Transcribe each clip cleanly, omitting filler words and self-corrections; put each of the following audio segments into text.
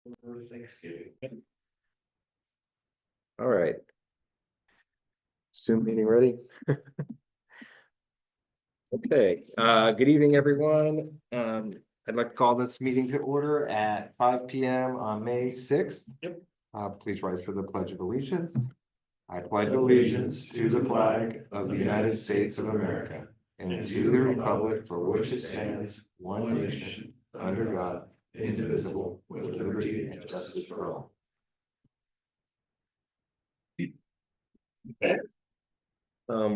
for Thanksgiving. All right. Zoom meeting ready? Okay, good evening, everyone. I'd like to call this meeting to order at 5 p.m. on May 6th. Yep. Please rise for the Pledge of Allegiance. I pledge allegiance to the flag of the United States of America and to the republic for which it stands, one nation, under God, indivisible, with liberty and justice for all.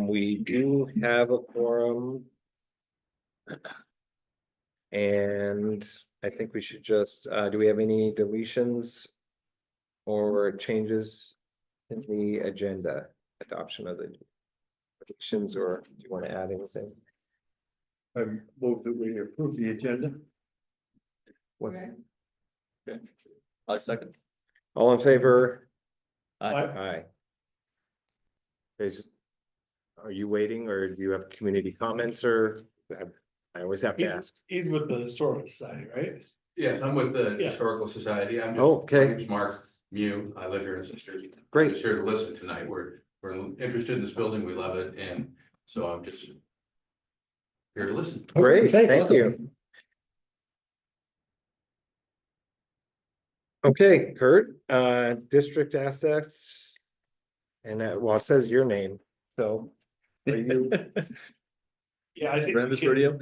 We do have a quorum. And I think we should just, do we have any deletions or changes in the agenda, adoption of the deletions, or do you want to add anything? I move that we approve the agenda. What's, Okay. I second. all in favor? Aye. Aye. Okay, just, are you waiting, or do you have community comments, or I always have to ask? He's with the Historical Society, right? Yes, I'm with the Yeah. Historical Society. I'm just, Oh, okay. my name's Mark Mew. I live here in Sisters. Great. I'm just here to listen tonight. We're interested in this building. We love it. And so I'm just here to listen. Great, Okay, thank you. Okay, Kurt, district assets. And well, it says your name, so are you, Yeah, I think. Rambus Radio.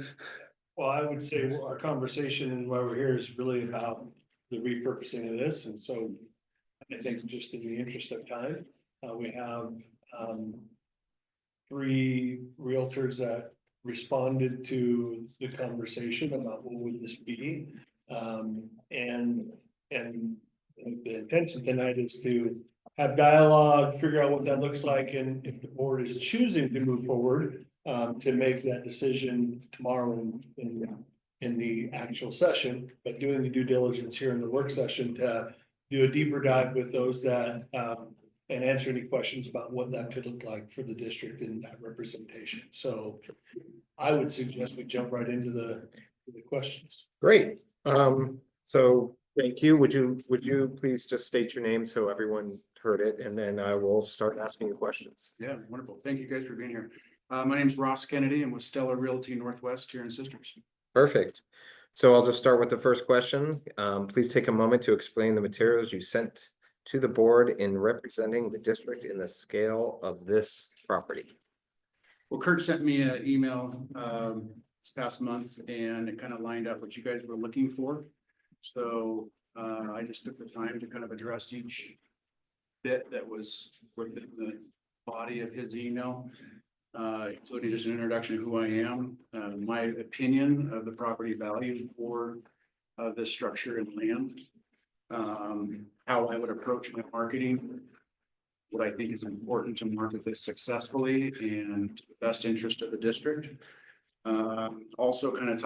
Well, I would say our conversation and why we're here is really about the repurposing of this, and so. I think just in the interest of time, we have, 3 realtors that responded to the conversation about what would this be. And the intention tonight is to have dialogue, figure out what that looks like, and if the board is choosing to move forward, to make that decision tomorrow in the actual session, but doing the due diligence here in the work session to do a deeper dive with those that, and answer any questions about what that could look like for the district in that representation. So I would suggest we jump right into the questions. great, so thank you. Would you please just state your name so everyone heard it, and then I will start asking you questions. Yeah, wonderful. Thank you guys for being here. My name is Ross Kennedy. I'm with Stellar Realty Northwest here in Sisters. Perfect. So I'll just start with the first question. Please take a moment to explain the materials you sent to the board in representing the district in the scale of this property. Well, Kurt sent me an email this past month, and it kind of lined up what you guys were looking for. So I just took the time to kind of address each bit that was within the body of his email. Including just an introduction of who I am, my opinion of the property value for this structure and land, how I would approach my marketing, what I think is important to market this successfully and the best interest of the district. Also kind of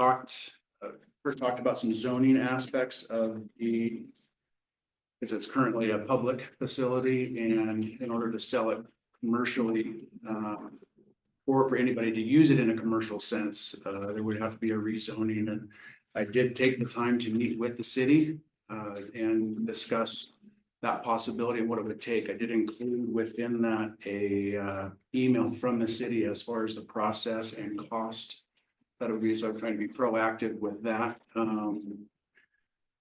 first talked about some zoning aspects of because it's currently a public facility, and in order to sell it commercially, or for anybody to use it in a commercial sense, there would have to be a rezoning. And I did take the time to meet with the city and discuss that possibility and what it would take. I did include within that a email from the city as far as the process and cost that would be. So I'm trying to be proactive with that.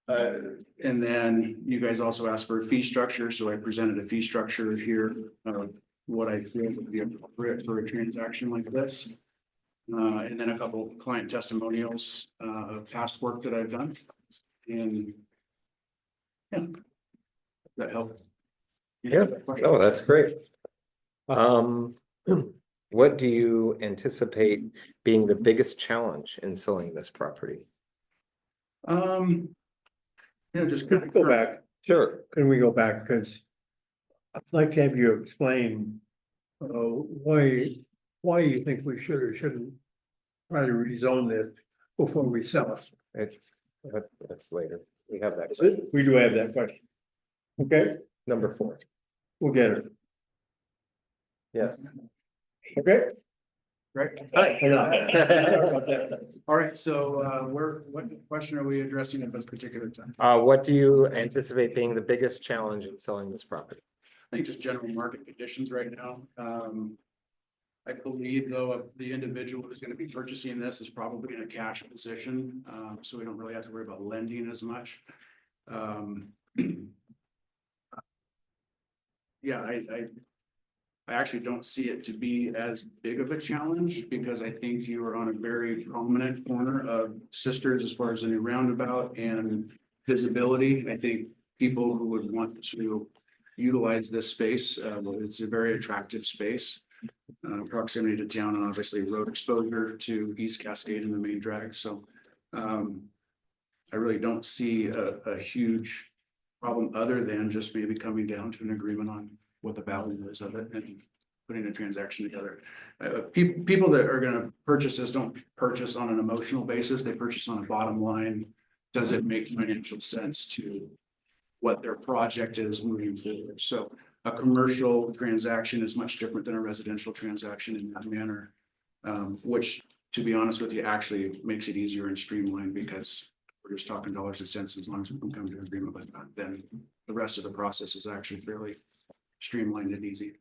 And then you guys also asked for a fee structure. So I presented a fee structure here. What I feel would be appropriate for a transaction like this. And then a couple of client testimonials of past work that I've done. And yeah, that helped. Yeah, oh, that's great. What do you anticipate being the biggest challenge in selling this property? Just Could we go back? Sure. Can we go back? Because I'd like to have you explain why you think we should or shouldn't try to rezone this before we sell it. That's later. We have that. question. We do have that question. Okay, Number 4. we'll get it. Yes. Okay, right? All right, so what question are we addressing at this particular time? What do you anticipate being the biggest challenge in selling this property? I think just general market conditions right now. I believe though, the individual who's gonna be purchasing this is probably in a cash position, so we don't really have to worry about lending as much. Yeah, I actually don't see it to be as big of a challenge because I think you are on a very prominent corner of Sisters as far as the new roundabout and visibility. I think people who would want to utilize this space, it's a very attractive space. Proximity to town and obviously road exposure to East Cascade and the main drag. So I really don't see a huge problem other than just maybe coming down to an agreement on what the value is of it and putting a transaction together. People that are gonna purchase this don't purchase on an emotional basis. They purchase on a bottom line. Does it make financial sense to what their project is moving forward? So a commercial transaction is much different than a residential transaction in that manner. Which, to be honest with you, actually makes it easier and streamlined because we're just talking dollars and cents. As long as we can come to an agreement with that, then the rest of the process is actually fairly streamlined and easy.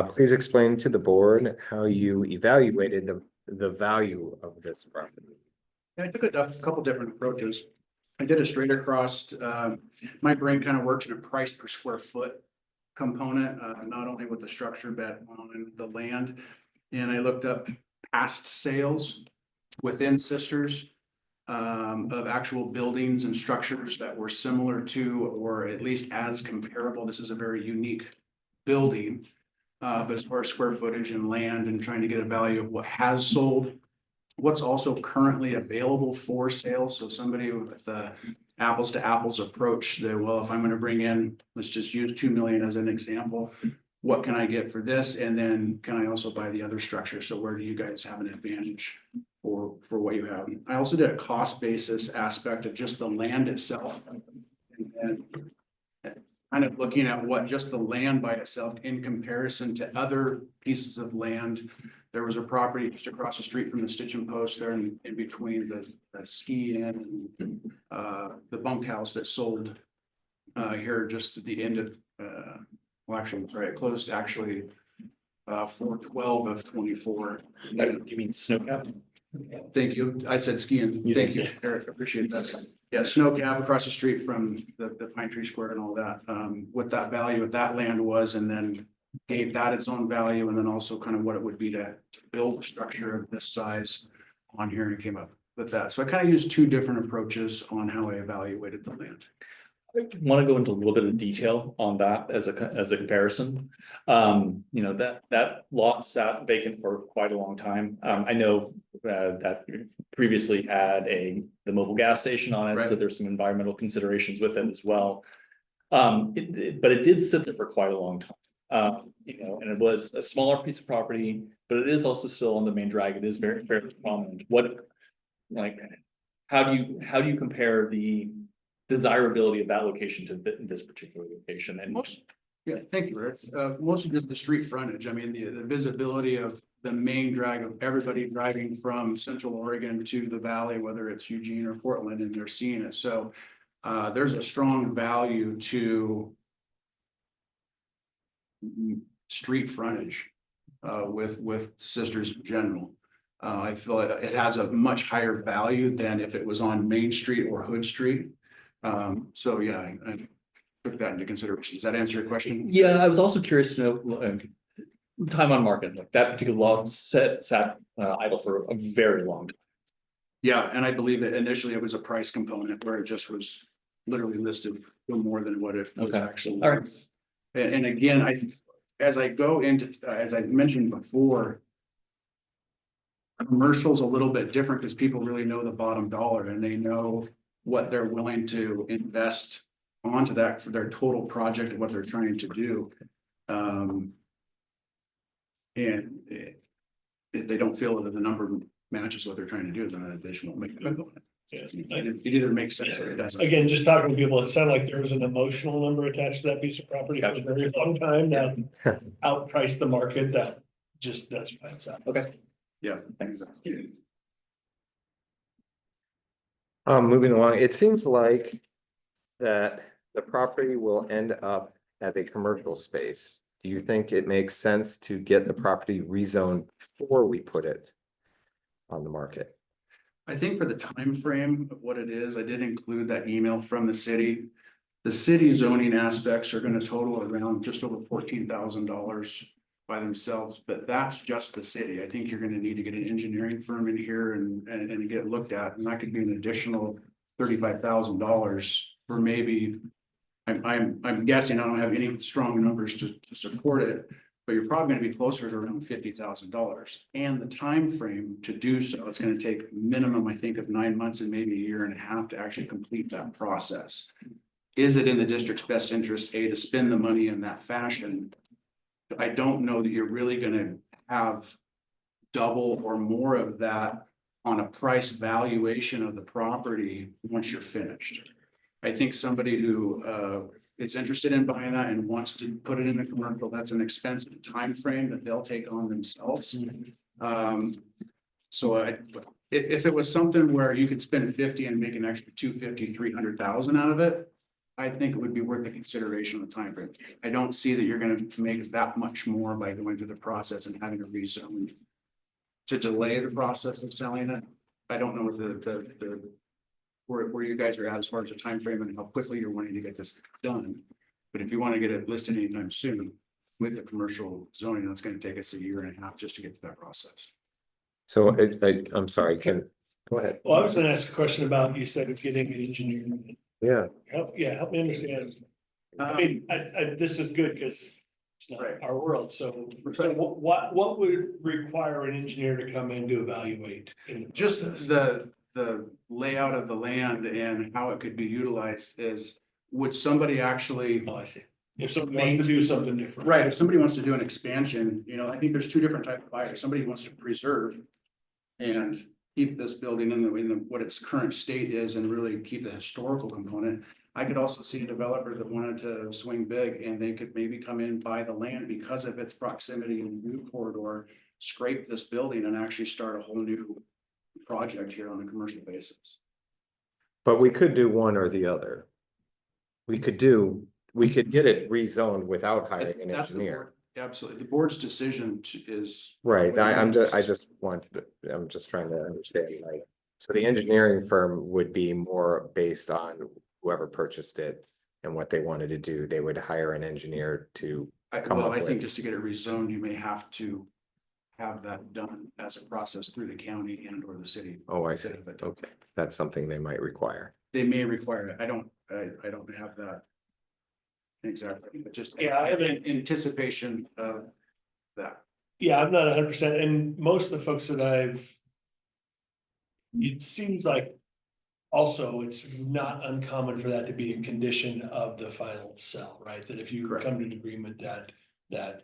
Please explain to the board how you evaluated the value of this property. I took a couple different approaches. I did a straight across, my brain kind of works in a price per square foot component, not only with the structure, but on the land. And I looked up past sales within Sisters of actual buildings and structures that were similar to, or at least as comparable. This is a very unique building. But as far as square footage and land and trying to get a value of what has sold, what's also currently available for sale. So somebody with the apples to apples approach, that, well, if I'm gonna bring in, let's just use 2 million as an example. What can I get for this? And then can I also buy the other structure? So where do you guys have an advantage for what you have? I also did a cost basis aspect of just the land itself. And kind of looking at what just the land by itself in comparison to other pieces of land. There was a property just across the street from the Stitch and Post there in between the ski inn and the bunkhouse that sold here just at the end of, well, actually, sorry, it closed actually 4/12/24. You mean snow cap? Thank you. I said skiing. Thank you, Eric. Appreciate that. Yeah, snow cab across the street from the Pine Tree Square and all that. What that value of that land was, and then gave that its own value, and then also kind of what it would be to build a structure of this size on here, and came up with that. So I kind of used two different approaches on how I evaluated the land. I want to go into a little bit of detail on that as a comparison. You know, that lot sat vacant for quite a long time. I know that previously had the mobile gas station on it, Right. so there's some environmental considerations with it as well. But it did sit there for quite a long time. You know, and it was a smaller piece of property, but it is also still on the main drag. It is very prominent. How do you compare the desirability of that location to this particular location? And Yeah, thank you, Rick. Mostly just the street frontage. I mean, the visibility of the main drag of everybody driving from Central Oregon to the valley, whether it's Eugene or Portland, and they're seeing it. So there's a strong value to street frontage with Sisters in general. I feel it has a much higher value than if it was on Main Street or Hood Street. So yeah, I took that into consideration. Does that answer your question? yeah, I was also curious to know time on market. Like that particular lot sat idle for a very long time. Yeah, and I believe that initially it was a price component where it just was literally listed no more than what it was Okay. actually. All right. And again, as I go into, as I mentioned before, commercial's a little bit different because people really know the bottom dollar and they know what they're willing to invest onto that for their total project and what they're trying to do. And if they don't feel that the number matches what they're trying to do, then they just won't make it. It either makes sense or it doesn't. Again, just talking to people, it sounded like there was an emotional number attached to that piece of property for a very long time that outpriced the market that just, that's why it's out. Okay, Yeah. thanks. Moving along, it seems like that the property will end up as a commercial space. Do you think it makes sense to get the property rezoned before we put it on the market? I think for the time frame of what it is, I did include that email from the city. The city zoning aspects are gonna total around just over $14,000 by themselves, but that's just the city. I think you're gonna need to get an engineering firm in here and get it looked at, and that could be an additional $35,000 for maybe. I'm guessing, I don't have any strong numbers to support it, but you're probably gonna be closer to around $50,000. And the time frame to do so, it's gonna take minimum, I think, of 9 months and maybe a year and a half to actually complete that process. Is it in the district's best interest, A, to spend the money in that fashion? I don't know that you're really gonna have double or more of that on a price valuation of the property once you're finished. I think somebody who is interested in buying that and wants to put it in a commercial, that's an expensive time frame that they'll take on themselves. So if it was something where you could spend 50 and make an extra 250, 300,000 out of it, I think it would be worth the consideration of the time frame. I don't see that you're gonna make that much more by going through the process and having a rezone to delay the process of selling it. I don't know what where you guys are at as far as the time frame and how quickly you're wanting to get this done. But if you want to get it listed anytime soon with the commercial zoning, that's going to take us a year and a half just to get to that process. So I'm sorry, go ahead. Well, I was gonna ask a question about, you said getting an engineer. Yeah, Help me understand. I mean, this is good because it's not Right. our world, so what would require an engineer to come in to evaluate? in the Just process? the layout of the land and how it could be utilized is, would somebody actually? Oh, I see. If somebody wants to do something different. Right, if somebody wants to do an expansion, I think there's two different types of buyers. Somebody wants to preserve and keep this building in the what its current state is and really keep the historical component. I could also see a developer that wanted to swing big and they could maybe come in, buy the land because of its proximity and new corridor, scrape this building and actually start a whole new project here on a commercial basis. but we could do one or the other. We could get it rezoned without hiring an That's the engineer. board, absolutely. The board's decision is. Right, I'm just trying to understand, like, so the engineering firm would be more based on whoever purchased it and what they wanted to do. They would hire an engineer to come Well, up I think with. just to get it rezoned, you may have to have that done as a process through the county and or the city. Oh, I see. Okay, that's something they might require. They may require it. I don't have that. Exactly, but just. Yeah, I have in anticipation of that. Yeah, I'm not 100%, and most of the folks that it seems like also it's not uncommon for that to be a condition of the final sell, right? That if you Correct. come to an agreement that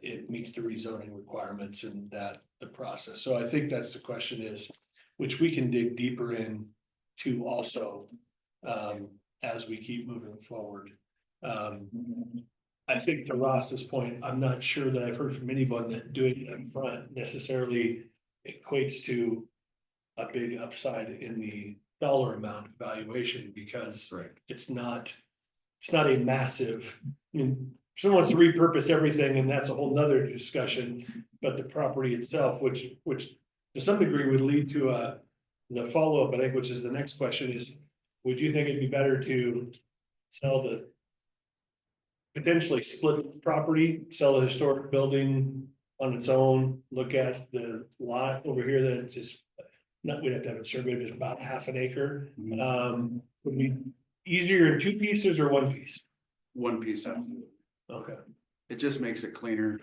it meets the rezoning requirements and that the process. So I think that's the question is, which we can dig deeper in to also, as we keep moving forward. I think to Ross's point, I'm not sure that I've heard from anyone that doing it up front necessarily equates to a big upside in the dollar amount valuation, because Right. it's not a massive, I mean, someone wants to repurpose everything and that's a whole nother discussion. But the property itself, which to some degree would lead to the follow-up, I think, which is the next question is, would you think it'd be better to potentially split the property, sell the historic building on its own, look at the lot over here that it's just, we'd have to have it surveyed, it's about half an acre. Would be easier in 2 pieces or 1 piece? One piece, absolutely. Okay. It just makes it cleaner.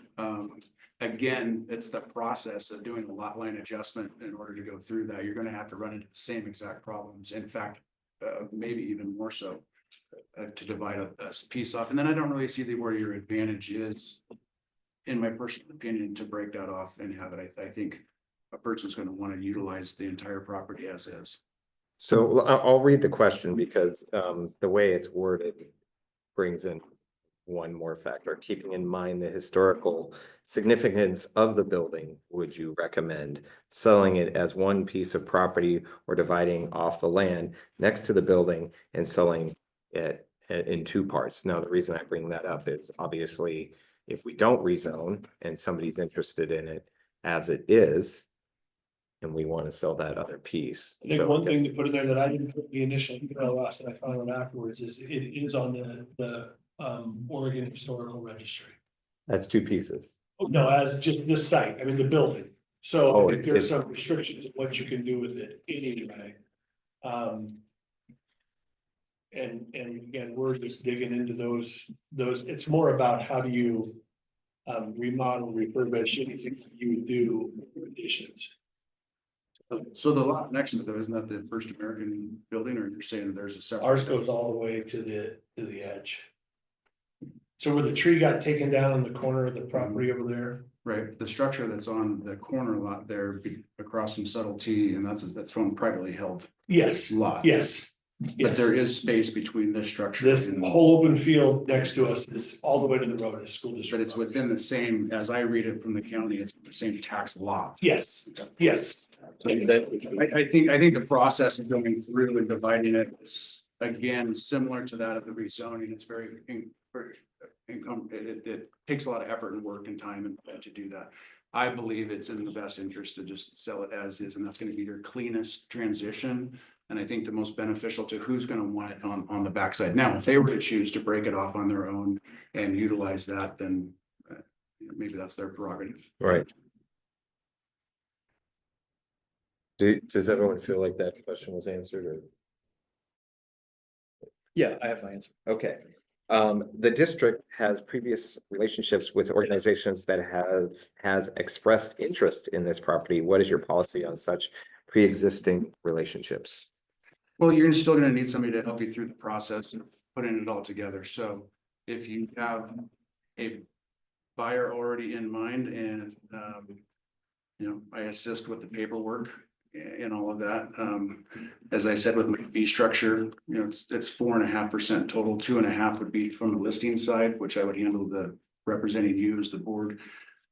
Again, it's the process of doing a lot line adjustment in order to go through that. You're gonna have to run into the same exact problems. In fact, maybe even more so. To divide a piece off, and then I don't really see where your advantage is, in my personal opinion, to break that off and have it. I think a person's going to want to utilize the entire property as is. So I'll read the question because the way it's worded brings in one more factor, keeping in mind the historical significance of the building, would you recommend selling it as one piece of property or dividing off the land next to the building and selling it in two parts? Now, the reason I bring that up is obviously if we don't rezone and somebody's interested in it as it is, and we want to sell that other piece. I think So one thing to put in there that I didn't put in the initial email last and I found out afterwards is it is on the Oregon Historical Registry. that's two pieces. Oh, no, as just this site, I mean, the building. So Oh, I think there's it's- some restrictions of what you can do with it anyway. And again, we're just digging into those, it's more about how do you remodel, refurbish, anything you do additions. So the lot next to it, though, isn't that the First American building, or you're saying there's a separate? Ours goes all the way to the edge. So where the tree got taken down in the corner of the property over there, Right, the structure that's on the corner lot there across from Subtlety, and that's from privately held yes, lot. yes. But Yes, there is space between this structure. this and- whole open field next to us is all the way to the road, is school But district. it's within the same, as I read it from the county, it's the same tax lot. Yes, yes, I think the process of going through and dividing it is, again, similar to that of the rezoning. It's it takes a lot of effort and work and time and to do that. I believe it's in the best interest to just sell it as is, and that's gonna be your cleanest transition. And I think the most beneficial to who's gonna want it on the backside. Now, if they were to choose to break it off on their own and utilize that, then maybe that's their prerogative. Right. Does everyone feel like that question was answered or? Yeah, I have my answer. Okay. The district has previous relationships with organizations that has expressed interest in this property. What is your policy on such pre-existing relationships? Well, you're still gonna need somebody to help you through the process of putting it all together. So if you have a buyer already in mind and, I assist with the paperwork and all of that. As I said, with my fee structure, it's 4.5% total, 2.5 would be from the listing side, which I would handle the representing you as the board.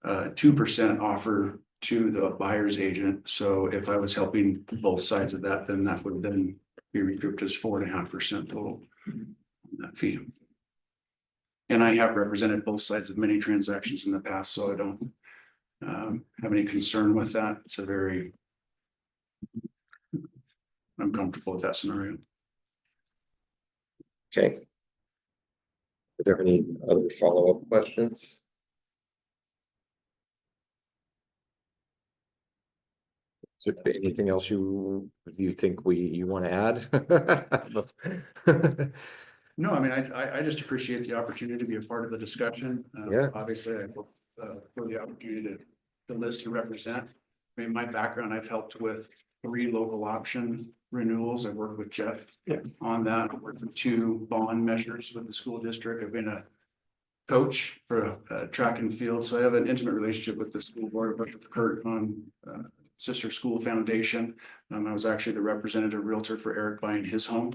2% offer to the buyer's agent. So if I was helping both sides of that, then that would then be recouped as 4.5% total on that fee. And I have represented both sides of many transactions in the past, so I don't have any concern with that. I'm comfortable with that scenario. Okay. Are there any other follow-up questions? Is there anything else you think you want to add? No, I mean, I just appreciate the opportunity to be a part of the discussion. Yeah. Obviously, I hope for the opportunity to list to represent. I mean, my background, I've helped with 3 local option renewals. I've worked with Jeff on that. I've worked with 2 bond measures with the school district. I've been a coach for track and field, so I have an intimate relationship with the school board. I've worked with Kurt on Sister School Foundation. I was actually the representative realtor for Eric buying his home.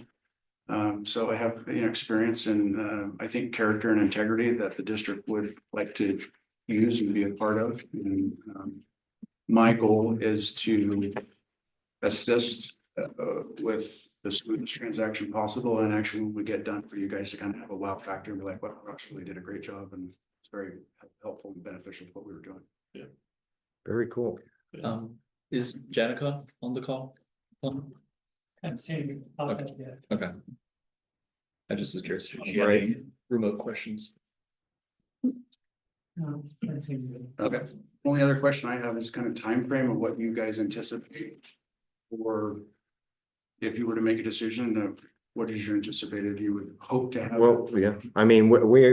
So I have experience in I think character and integrity that the district would like to use and be a part of. And my goal is to assist with the smoothest transaction possible. And actually, when we get done, for you guys to kind of have a wow factor and be like, wow, Ross really did a great job, and it's very helpful and beneficial to what we were doing. yeah. Very cool. Is Janica on the call? I'm saying. Okay. I just was curious if you had Right. any remote questions. No, that seems good. Okay. Only other question I have is kind of time frame of what you guys anticipate. Or if you were to make a decision of what is your anticipated, you would hope to have. Well, yeah, I mean, we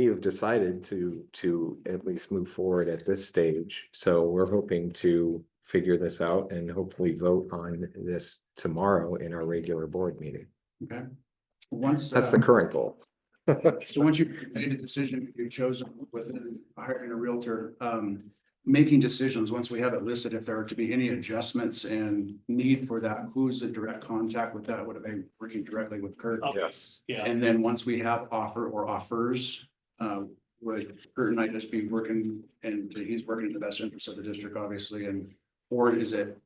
have decided to at least move forward at this stage. So we're hoping to figure this out and hopefully vote on this tomorrow in our regular board meeting. Okay. Once. That's the current goal. So once you made a decision, you chose within hiring a realtor, making decisions, once we have it listed, if there are to be any adjustments and need for that, who's the direct contact with that? Would it be working directly with Kurt? Yes. Yeah, And then once we have offer or offers, would Kurt and I just be working, and he's working in the best interest of the district, obviously, and, or is it?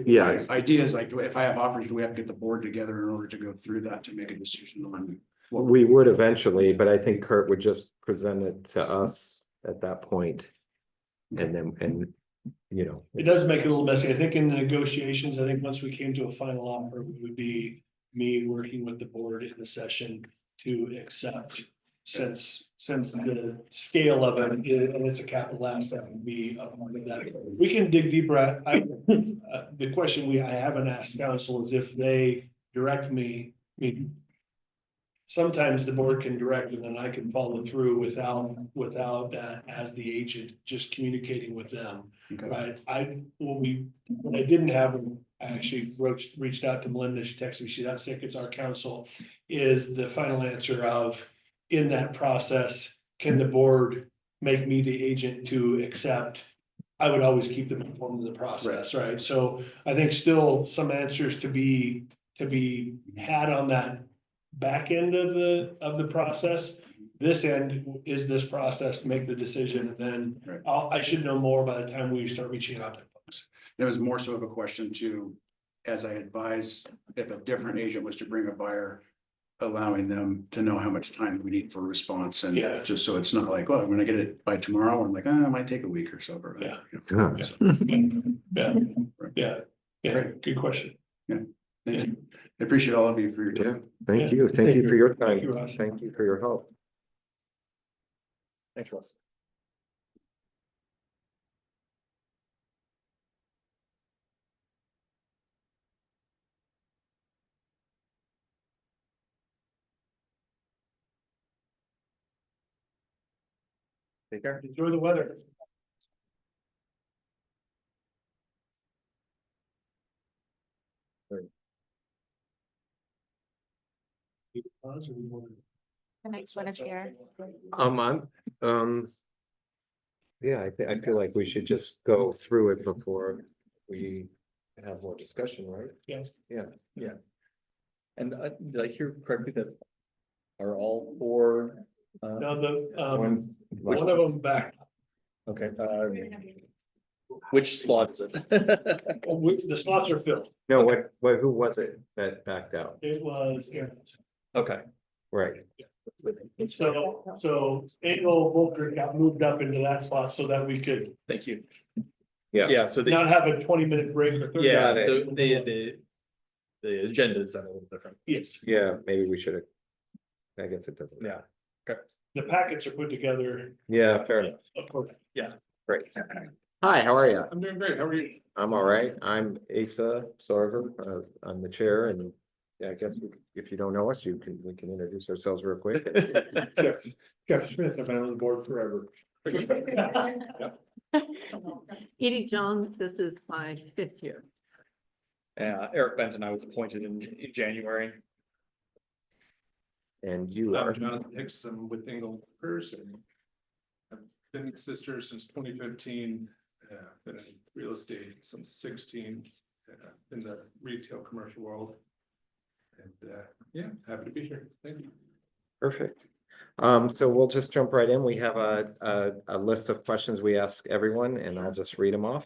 Yeah. My idea is like, if I have offers, do we have to get the board together in order to go through that to make a decision on? We would eventually, but I think Kurt would just present it to us at that point. And then, you know. it does make it a little messy. I think in the negotiations, I think once we came to a final offer, it would be me working with the board in the session to accept. Since the scale of it, and it's a capital asset, would be a part of that. We can dig deeper. The question I haven't asked council is if they direct me, I mean. Sometimes the board can direct and then I can follow through without that as the agent, just communicating with them. Okay. Right, when I didn't have them, I actually reached out to Melinda, she texted me, she's out sick, it's our council. Is the final answer of, in that process, can the board make me the agent to accept? I would always keep them informed of the process, right? So I think still some answers to be had on that back end of the process. This end is this process, make the decision, and then I should know more by the time we start reaching out to folks. It was more so of a question to, as I advise, if a different agent was to bring a buyer, allowing them to know how much time we need for response, and Yeah. just so it's not like, well, I'm gonna get it by tomorrow. I'm like, it might take a week or so. But, Yeah. Yeah. Yeah, good question. Thank you. I appreciate all of you for your Yeah, time. thank you. Thank you for your time. Thank you, Ross. Thank you for your help. Thanks, Russ. Take care. Enjoy the weather. The next one is here. Yeah, I feel like we should just go through it before we have more discussion, right? Yeah. And did I hear correctly that are all four? Now the, One- one of them back, Okay, which slot is it? the slots are filled. No, who was it that backed out? It was Aaron. Okay, Right, So Engel Volker got moved up into that slot so that we could thank you. yeah. Yeah, so not have a 20-minute break or 30. yeah, Got the agenda is then a little different. Yes, Yeah, maybe we should have. I guess it doesn't. Yeah. the packets are put together. Yeah, fair enough. Accordingly. Great. Hi, how are you? I'm doing great. How are you? I'm all right. I'm Asa Sarver. I'm the chair, and yeah, I guess if you don't know us, we can introduce ourselves real quick. Jeff Smith, I've been on the board forever. Edie Jones, this is my 5th year. Eric Benton, I was appointed in January. And you are, Jonathan Hicks, I'm with Engel Person. I've been with Sisters since 2015, been in real estate since 16, in the retail commercial world. And yeah, happy to be here. Thank you. perfect. So we'll just jump right in. We have a list of questions we ask everyone, and I'll just read them off.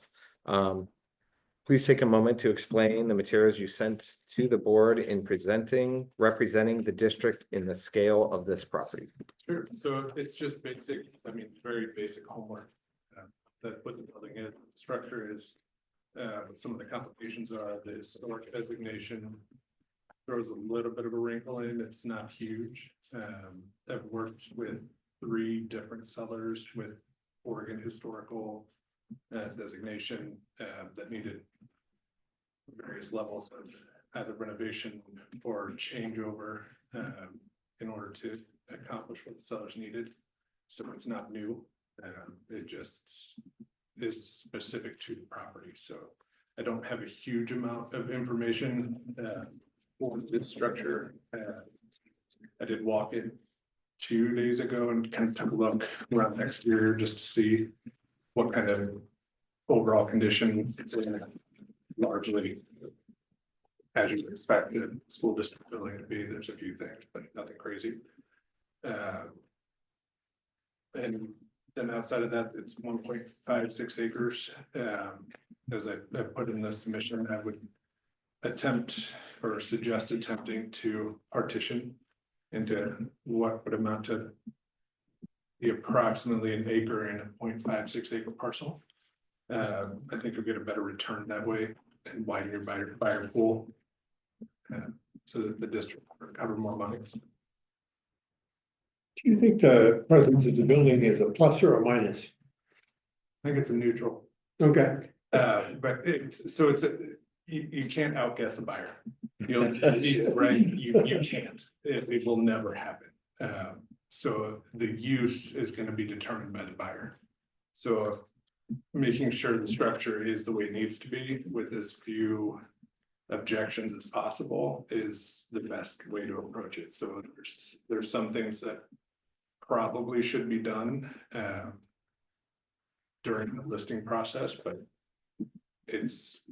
Please take a moment to explain the materials you sent to the board in representing the district in the scale of this property. Sure. So it's just basic, very basic homework that what the building is, structure is, what some of the complications are, the historic designation throws a little bit of a wrinkle in. It's not huge. I've worked with 3 different sellers with Oregon historical designation that needed various levels of either renovation or changeover in order to accomplish what the sellers needed. So it's not new. It just is specific to the property. So I don't have a huge amount of information for this structure. I did walk in 2 days ago and kind of took a look around the exterior just to see what kind of overall condition it's in, largely. As you would expect a school district building to be, there's a few things, but nothing crazy. And then outside of that, it's 1.56 acres. As I put in the submission, I would attempt or suggest attempting to partition into what would amount to be approximately an acre and a 0.56 acre parcel. I think you'll get a better return that way and widen your buyer pool. So that the district will recover more money. Do you think the presence of the building is a plus or a minus? I think it's a neutral, Okay. but you can't outguess a buyer. Right, you can't, it will never happen. So the use is gonna be determined by the buyer. So making sure the structure is the way it needs to be with as few objections as possible is the best way to approach it. So there's some things that probably should be done during the listing process, but it's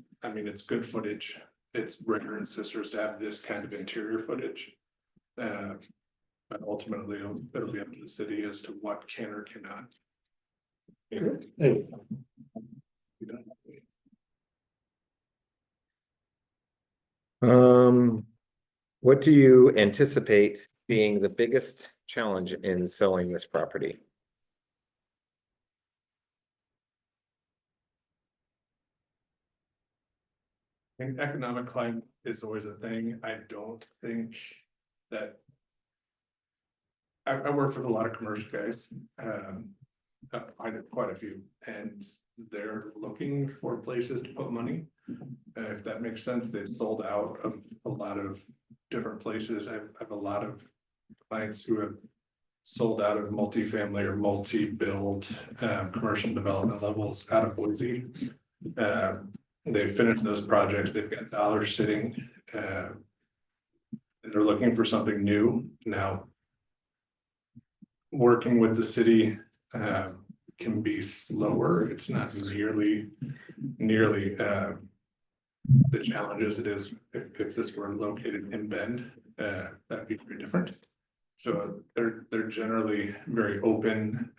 good footage. It's brother and sisters to have this kind of interior footage. But ultimately it'll be up to the city as to what can or cannot. Hey, What do you anticipate being the biggest challenge in selling this property? I think economic climate is always a thing. I don't think that. I work with a lot of commercial guys, I know quite a few, and they're looking for places to put money. If that makes sense, they've sold out of a lot of different places. I have a lot of clients who have sold out of multifamily or multi-build commercial development levels out of Boise. They've finished those projects, they've got dollars sitting, and they're looking for something new now. Working with the city can be slower. It's not nearly the challenges it is if this were located in Bend, that'd be very different. So they're generally very open.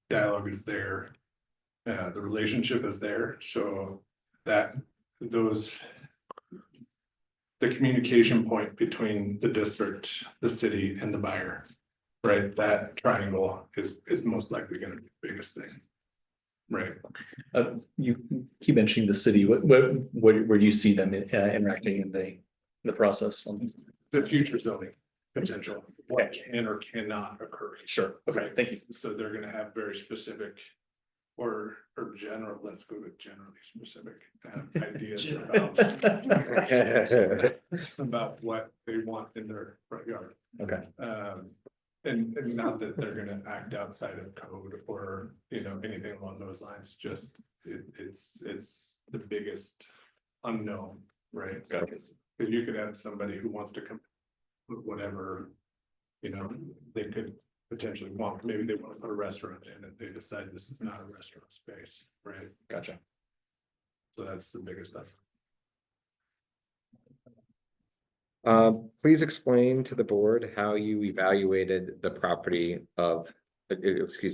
Dialogue is there, the relationship is there, so that the communication point between the district, the city, and the buyer. Right, that triangle is most likely gonna be the biggest thing. Right. You keep mentioning the city, where do you see them interacting in the process? The future zoning potential, what can or cannot occur. Sure, okay, thank you. So they're gonna have very specific or general, let's go with generally specific ideas about what they want in their front yard. Okay. And not that they're gonna act outside of code or, anything along those lines, just it's the biggest unknown, right? Got it. Because you could have somebody who wants to come with whatever, they could potentially want, maybe they want to put a restaurant in and they decide this is not a restaurant space, right? Gotcha. So that's the biggest stuff. Please explain to the board how you evaluated the property of, please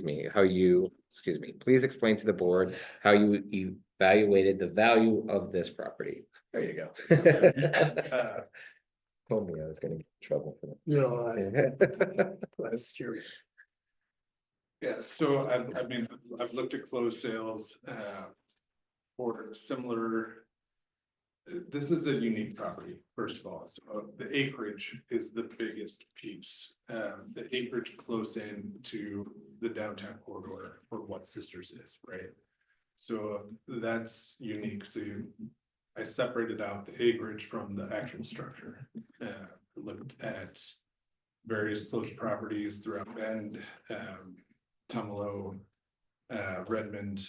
explain to the board how you evaluated the value of this property. There you go. Told me I was gonna get in trouble for no, that. that's true. Yeah, so I've looked at closed sales for similar. This is a unique property, first of all. So the acreage is the biggest piece. The acreage close in to the downtown corridor for what Sisters is, right? So that's unique. So I separated out the acreage from the actual structure. Looked at various close properties throughout Bend, Tumalo, Redmond,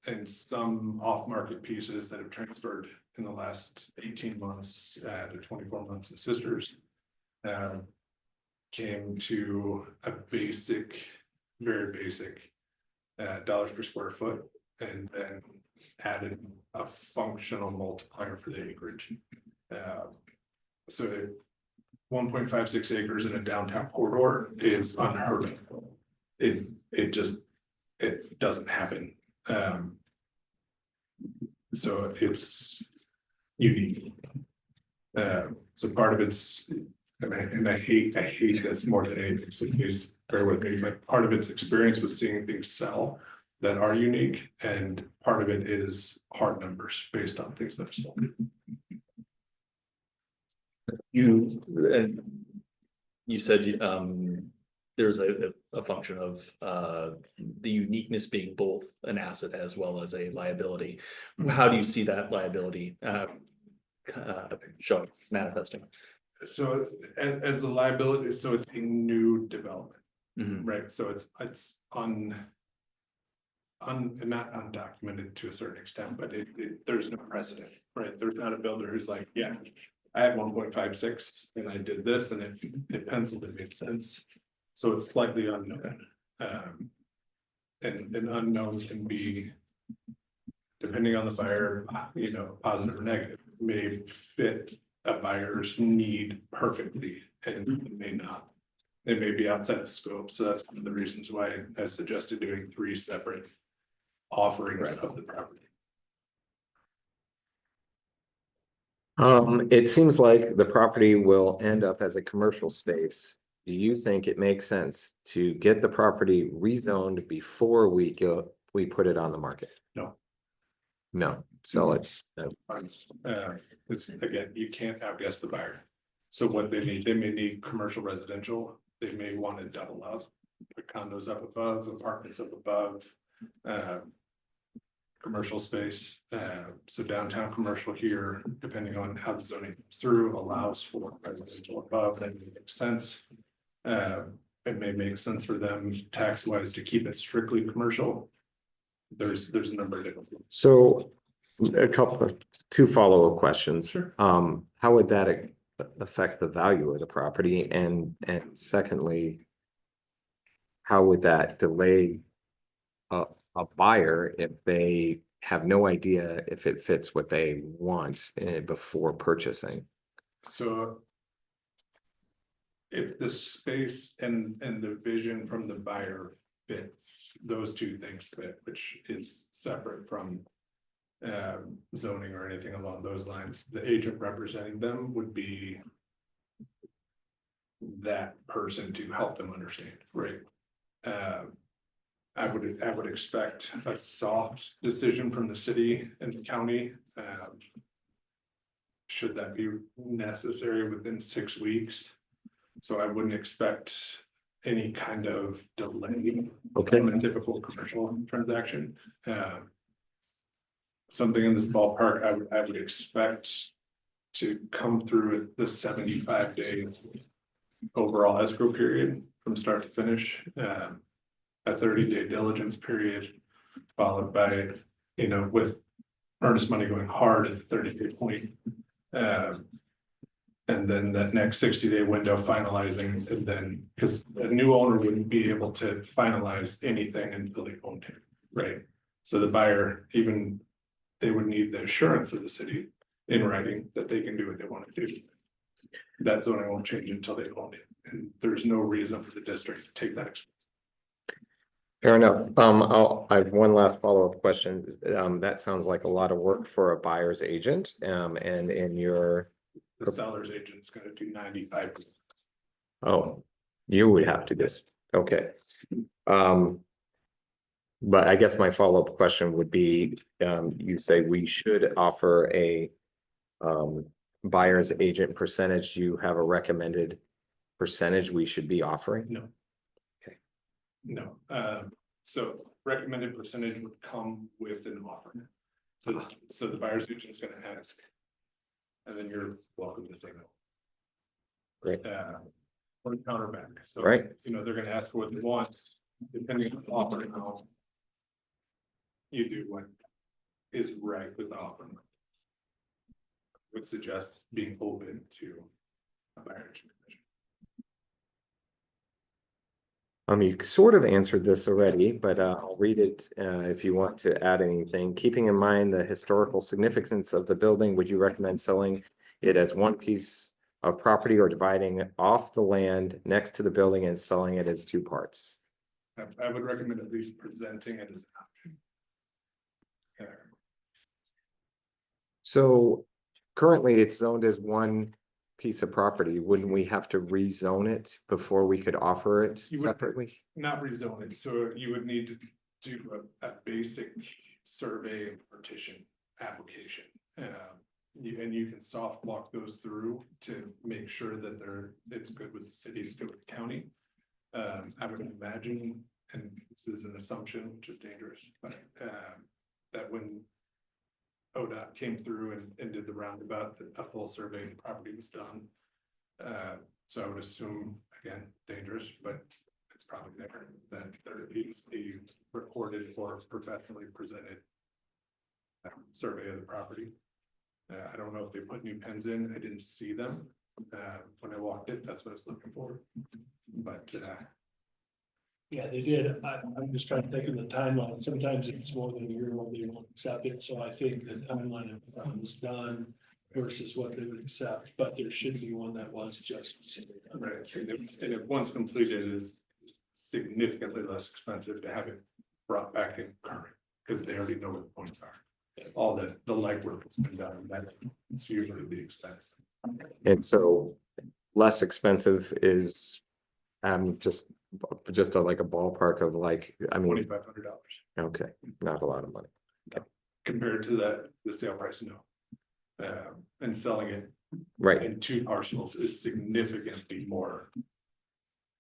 and some off-market pieces that have transferred in the last 18 months to 24 months in Sisters. Came to a very basic dollars per square foot, and then added a functional multiplier for the acreage. So 1.56 acres in a downtown corridor is unheard of. It just, it doesn't happen. So it's unique. So part of it's, and I hate this more than anything, so please bear with me, but part of it's experience with seeing things sell that are unique, and part of it is hard numbers based on things that are sold. You said, there's a function of, the uniqueness being both an asset as well as a liability. How do you see that liability, showing, manifesting? So as the liability, so it's a new development, Mhm. right? So it's not undocumented to a certain extent, but there's no precedent, right? There's not a builder who's like, yeah, I had 1.56 and I did this and it penciled, it made sense. So it's slightly unknown. And an unknown can be, depending on the buyer, you know, positive or negative, may fit a buyer's need perfectly and it may not. It may be outside the scope, so that's one of the reasons why I suggested doing 3 separate offerings of the property. It seems like the property will end up as a commercial space. Do you think it makes sense to get the property rezoned before we put it on the market? No. No, sell it. No. It's, again, you can't outguess the buyer. So what they may need commercial residential, they may want to double up, put condos up above, apartments up above. Commercial space, so downtown commercial here, depending on how the zoning comes through, allows for residential above, that makes sense. It may make sense for them tax wise to keep it strictly commercial. There's a number of different. So two follow-up questions. Sure. How would that affect the value of the property? And secondly, how would that delay a buyer if they have no idea if it fits what they want before purchasing? So if the space and the vision from the buyer fits, those two things fit, which is separate from zoning or anything along those lines, the agent representing them would be that person to help them understand, right? I would expect a soft decision from the city and the county. Should that be necessary within 6 weeks? So I wouldn't expect any kind of delay. Okay. From a typical commercial transaction. Something in this ballpark, I would expect to come through the 75-day overall escrow period from start to finish. A 30-day diligence period, followed by, you know, with earnest money going hard at the 30-day point. And then that next 60-day window finalizing, and then, because a new owner wouldn't be able to finalize anything until they owned it, right? So the buyer, even, they would need the assurance of the city in writing that they can do what they want to do. That zoning won't change until they own it, and there's no reason for the district to take that. Fair enough. I have one last follow-up question. That sounds like a lot of work for a buyer's agent. And in your, The seller's agent's gonna do 95%. oh, you would have to do this. Okay. But I guess my follow-up question would be, you say we should offer a buyer's agent percentage. Do you have a recommended percentage we should be offering? No. No, so recommended percentage would come with an offer. So the buyer's agent's gonna ask. And then you're welcome to say no. Great. Or counter back, so. Right. You know, they're gonna ask for what they want, depending on the offer and how. You do what is right with the offer. Would suggest being open to a buyer's agent. You sort of answered this already, but I'll read it if you want to add anything. Keeping in mind the historical significance of the building, would you recommend selling it as one piece of property or dividing off the land next to the building and selling it as two parts? I would recommend at least presenting it as an option. So currently it's zoned as one piece of property. Wouldn't we have to rezone it before we could offer it You would- separately? Not rezone it, so you would need to do a basic survey and partition application. And you can soft walk those through to make sure that it's good with the city, it's good with the county. I would imagine, and this is an assumption, which is dangerous, but that when ODOT came through and did the roundabout, that a full survey of the property was done. So I would assume, again, dangerous, but it's probably there, that there is a recorded or professionally presented survey of the property. I don't know if they put new pens in, I didn't see them. When I walked it, that's what I was looking for, but Yeah, they did. I'm just trying to think of the timeline. Sometimes it's more than a year when they won't accept it. So I think the timeline of what was done versus what they would accept, but there should be one that was just. right, and if once completed, it is significantly less expensive to have it brought back in current, because they already know what the points are. All the legwork that's been done, it's usually the expense. And so less expensive is just like a ballpark of like, I mean, $2,500 okay, not a lot of money. compared to the sale price, no. And selling it Right, in two parcels is significantly more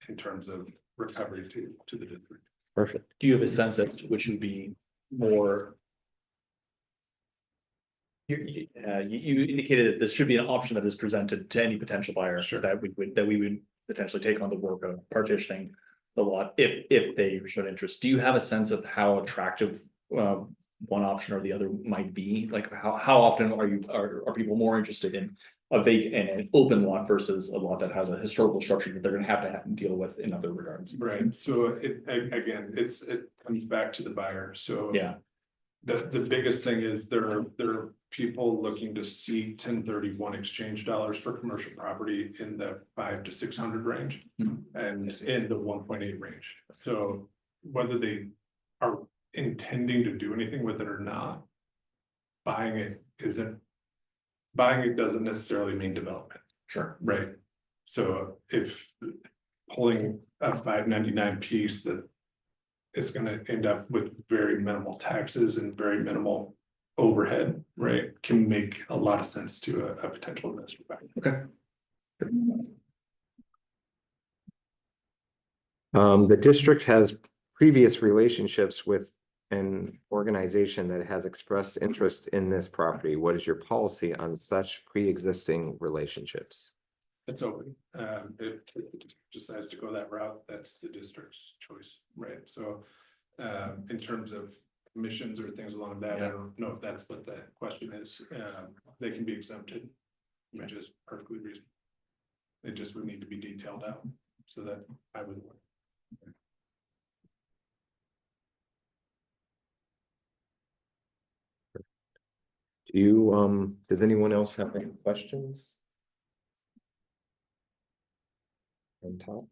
in terms of recovery to the district. perfect. Do you have a sense as to which would be more? You indicated that this should be an option that is presented to any potential buyer. Sure. That we would potentially take on the work of partitioning the lot if they showed interest. Do you have a sense of how attractive one option or the other might be? Like how often are people more interested in a vacant and an open lot versus a lot that has a historical structure that they're gonna have to deal with in other regards? Right, so it comes back to the buyer, so. Yeah, The biggest thing is there are people looking to see 1031 exchange dollars for commercial property in the 500 to 600 range. Mhm. And in the 1.8 range, so whether they are intending to do anything with it or not. Buying it doesn't necessarily mean development, sure. right? So if pulling a 599 piece that is gonna end up with very minimal taxes and very minimal overhead, right? Can make a lot of sense to a potential investor back. Okay. The district has previous relationships with an organization that has expressed interest in this property. What is your policy on such pre-existing relationships? It's open. If it decides to go that route, that's the district's choice, right? So in terms of commissions or things along that, I don't know if that's what the question is. They can be exempted, which is perfectly reasonable. It just would need to be detailed out so that I would. Do you, does anyone else have any questions? On top?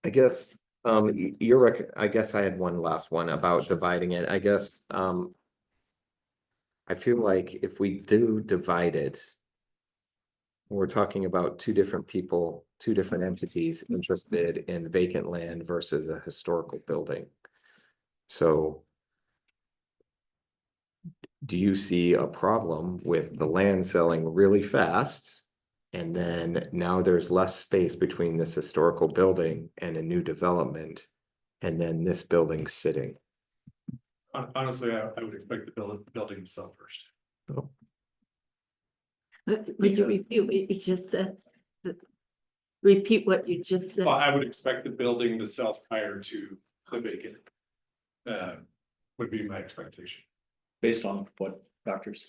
I guess, I guess I had one last one about dividing it. I guess, I feel like if we do divide it, we're talking about two different people, two different entities interested in vacant land versus a historical building. So do you see a problem with the land selling really fast? And then now there's less space between this historical building and a new development, and then this building sitting. Honestly, I would expect the building to sell first. Would you repeat what you just said? Repeat what you just said. Well, I would expect the building to sell prior to the vacant. Would be my expectation. Based on what factors?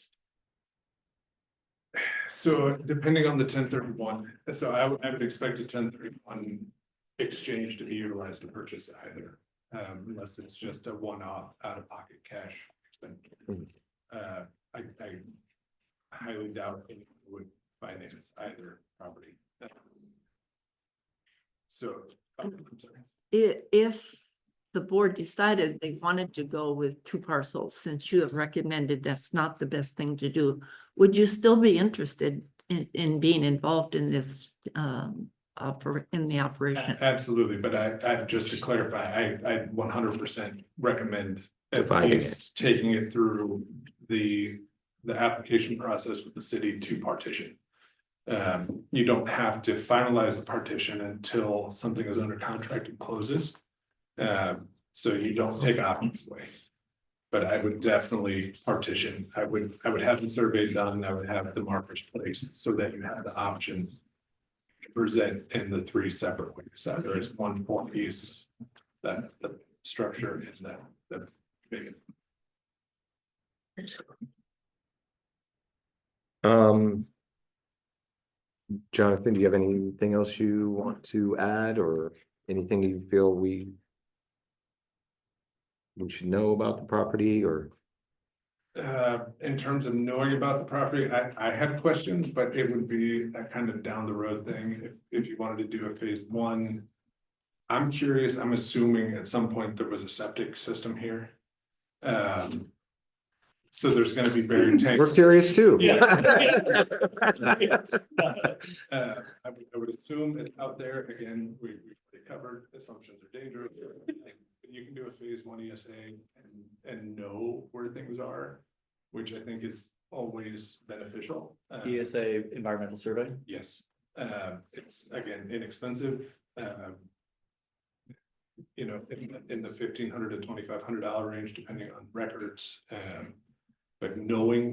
So depending on the 1031, so I would expect a 1031 exchange to be utilized to purchase either. Unless it's just a one-off out-of-pocket cash expenditure. Mhm. I highly doubt anyone would finance either property. So, I'm sorry. If the board decided they wanted to go with two parcels, since you have recommended that's not the best thing to do, would you still be interested in being involved in this, in the operation? Absolutely, but I just to clarify, I 100% recommend at Dividing it. least taking it through the application process with the city to partition. You don't have to finalize the partition until something is under contract and closes. So you don't take options away. But I would definitely partition. I would have the survey done. I would have the markers placed so that you have the option to present in the three separate ways. So there is one form piece, that the structure is that big. Jonathan, do you have anything else you want to add or anything you feel we should know about the property or? In terms of knowing about the property, I have questions, but it would be that kind of down the road thing. If you wanted to do a phase one. I'm curious, I'm assuming at some point there was a septic system here. So there's gonna be buried tanks. We're curious too. I would assume that out there, again, we covered assumptions are dangerous. You can do a phase one ESA and know where things are, which I think is always beneficial. ESA environmental survey. Yes, it's again inexpensive. You know, in the $1,500 to $2,500 range, depending on records. But knowing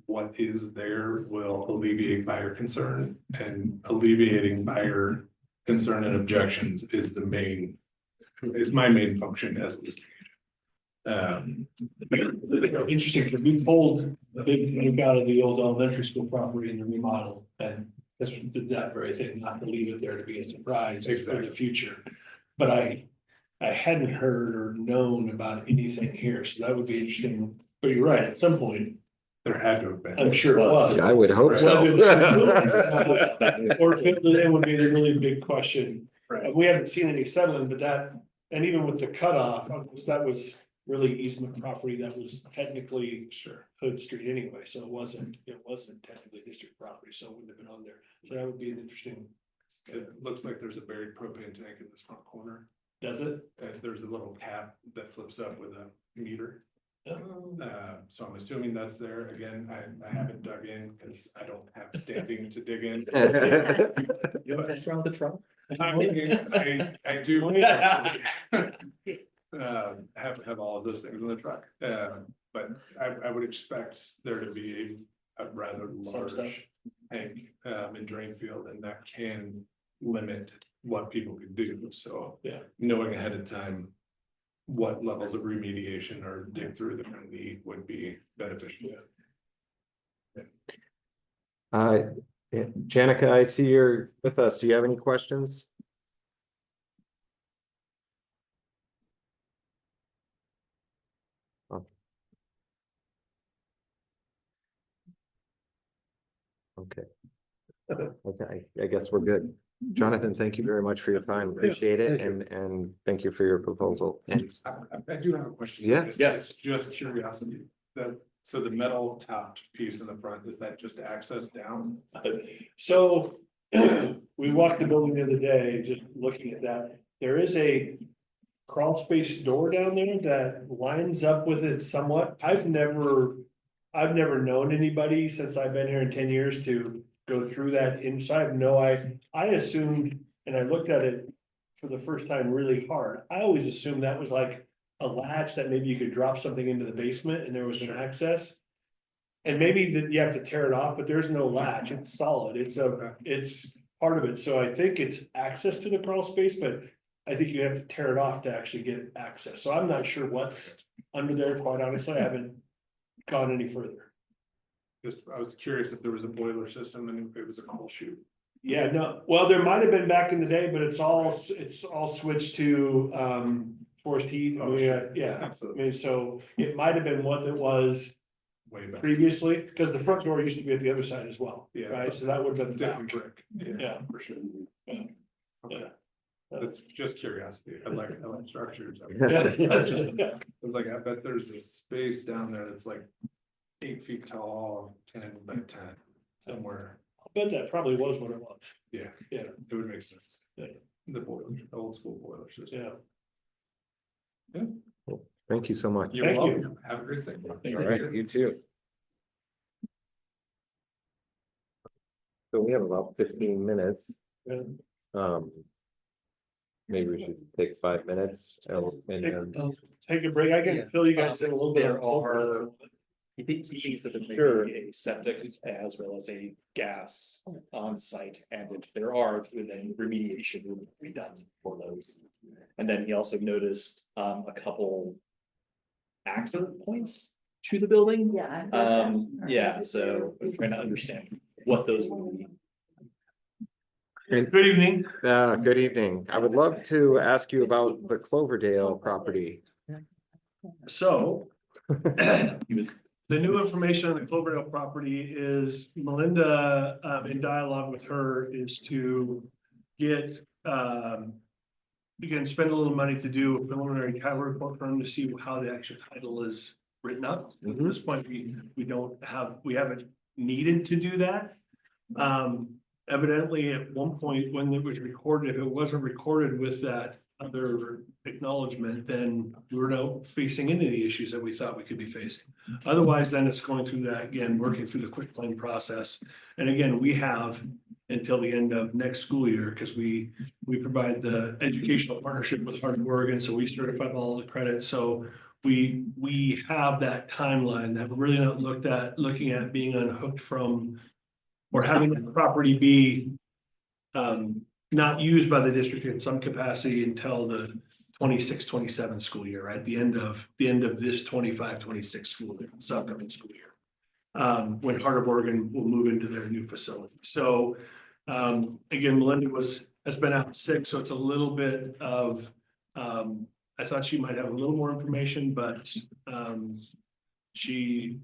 what is there will alleviate buyer concern, and alleviating buyer concern and objections is my main function as a listing agent. Interesting, because we pulled a big nuke out of the old elementary school property in the remodel, and this did that very thing, not to leave it there to be a surprise for Exactly. the future. But I hadn't heard or known about anything here, so that would be interesting. But you're right, at some point, There had to have been. I'm sure it was. I would hope so. Or filled it in would be the really big question. Right. We haven't seen any settling, but that, and even with the cutoff, that was really easement property that was technically Hood Street anyway, so it wasn't technically district property, so it wouldn't have been on there. So that would be an interesting. It looks like there's a buried propane tank in this front corner. Does it? There's a little cap that flips up with a meter. Oh. So I'm assuming that's there. Again, I haven't dug in because I don't have standing to dig in. You have a around the truck? I do. Have all of those things in the truck. But I would expect there to be a rather Some stuff. large tank in drain field, and that can limit what people can do. So Yeah. knowing ahead of time what levels of remediation or dig through they're gonna need would be beneficial. Janica, I see you're with us. Do you have any questions? Oh. Okay. Okay, I guess we're good. Jonathan, thank you very much for your time. Appreciate it, and thank you for your proposal. And I do have a question. Yeah. Yes. Just curiosity, so the metal topped piece in the front, is that just access down? So we walked the building the other day, just looking at that. There is a crawl space door down there that lines up with it somewhat. I've never known anybody since I've been here in 10 years to go through that inside. No, I assumed, and I looked at it for the first time really hard. I always assumed that was like a latch that maybe you could drop something into the basement and there was an access. And maybe that you have to tear it off, but there's no latch. It's solid. It's part of it. So I think it's access to the crawl space, but I think you have to tear it off to actually get access. So I'm not sure what's under there, quite honestly. I haven't gone any further. Just, I was curious if there was a boiler system and if it was a coal chute. Yeah, no, well, there might have been back in the day, but it's all switched to, forced heat. Oh, sure. Yeah, I Absolutely. mean, so it might have been what it was Way back. previously, because the front door used to be at the other side as well. Yeah. Right, so that would have been Different back. brick. Yeah. For sure. Yeah. Okay. That's just curiosity. I like structures. I Yeah. was like, I bet there's a space down there that's like 8 feet tall, 10 by 10, somewhere. I bet that probably was what it was. Yeah. Yeah. It would make sense. Yeah. The boiler, the old school boiler system. Yeah. Thank you so much. You're Thank you. welcome. Have a great day. All right, you too. So we have about 15 minutes. Yeah. Maybe we should take 5 minutes and then. Take a break. I can Yeah. fill you guys in a little bit. There are, I think he thinks that there may Sure. be a septic as well as a gas on site, and if there are, then remediation will be done for those. And then he also noticed a couple accident points to the building. Yeah, so I'm trying to understand what those will be. Good evening. Good evening. I would love to ask you about the Cloverdale property. So. The new information on the Cloverdale property is Melinda, in dialogue with her, is to get, again, spend a little money to do a preliminary title report for them to see how the actual title is written up. At this point, we haven't needed to do that. Evidently, at one point when it was recorded, if it wasn't recorded with that other acknowledgement, then we were now facing into the issues that we thought we could be facing. Otherwise, then it's going through that, again, working through the quick claim process. And again, we have until the end of next school year, because we provide the educational partnership with Hardin, Oregon, so we certify all the credits. So we have that timeline that we're really not looking at being unhooked from, or having the property be not used by the district in some capacity until the 26-27 school year, right? The end of this 25-26 school year, this upcoming school year. When Heart of Oregon will move into their new facility. So again, Melinda has been out sick, so it's a little bit of I thought she might have a little more information, but she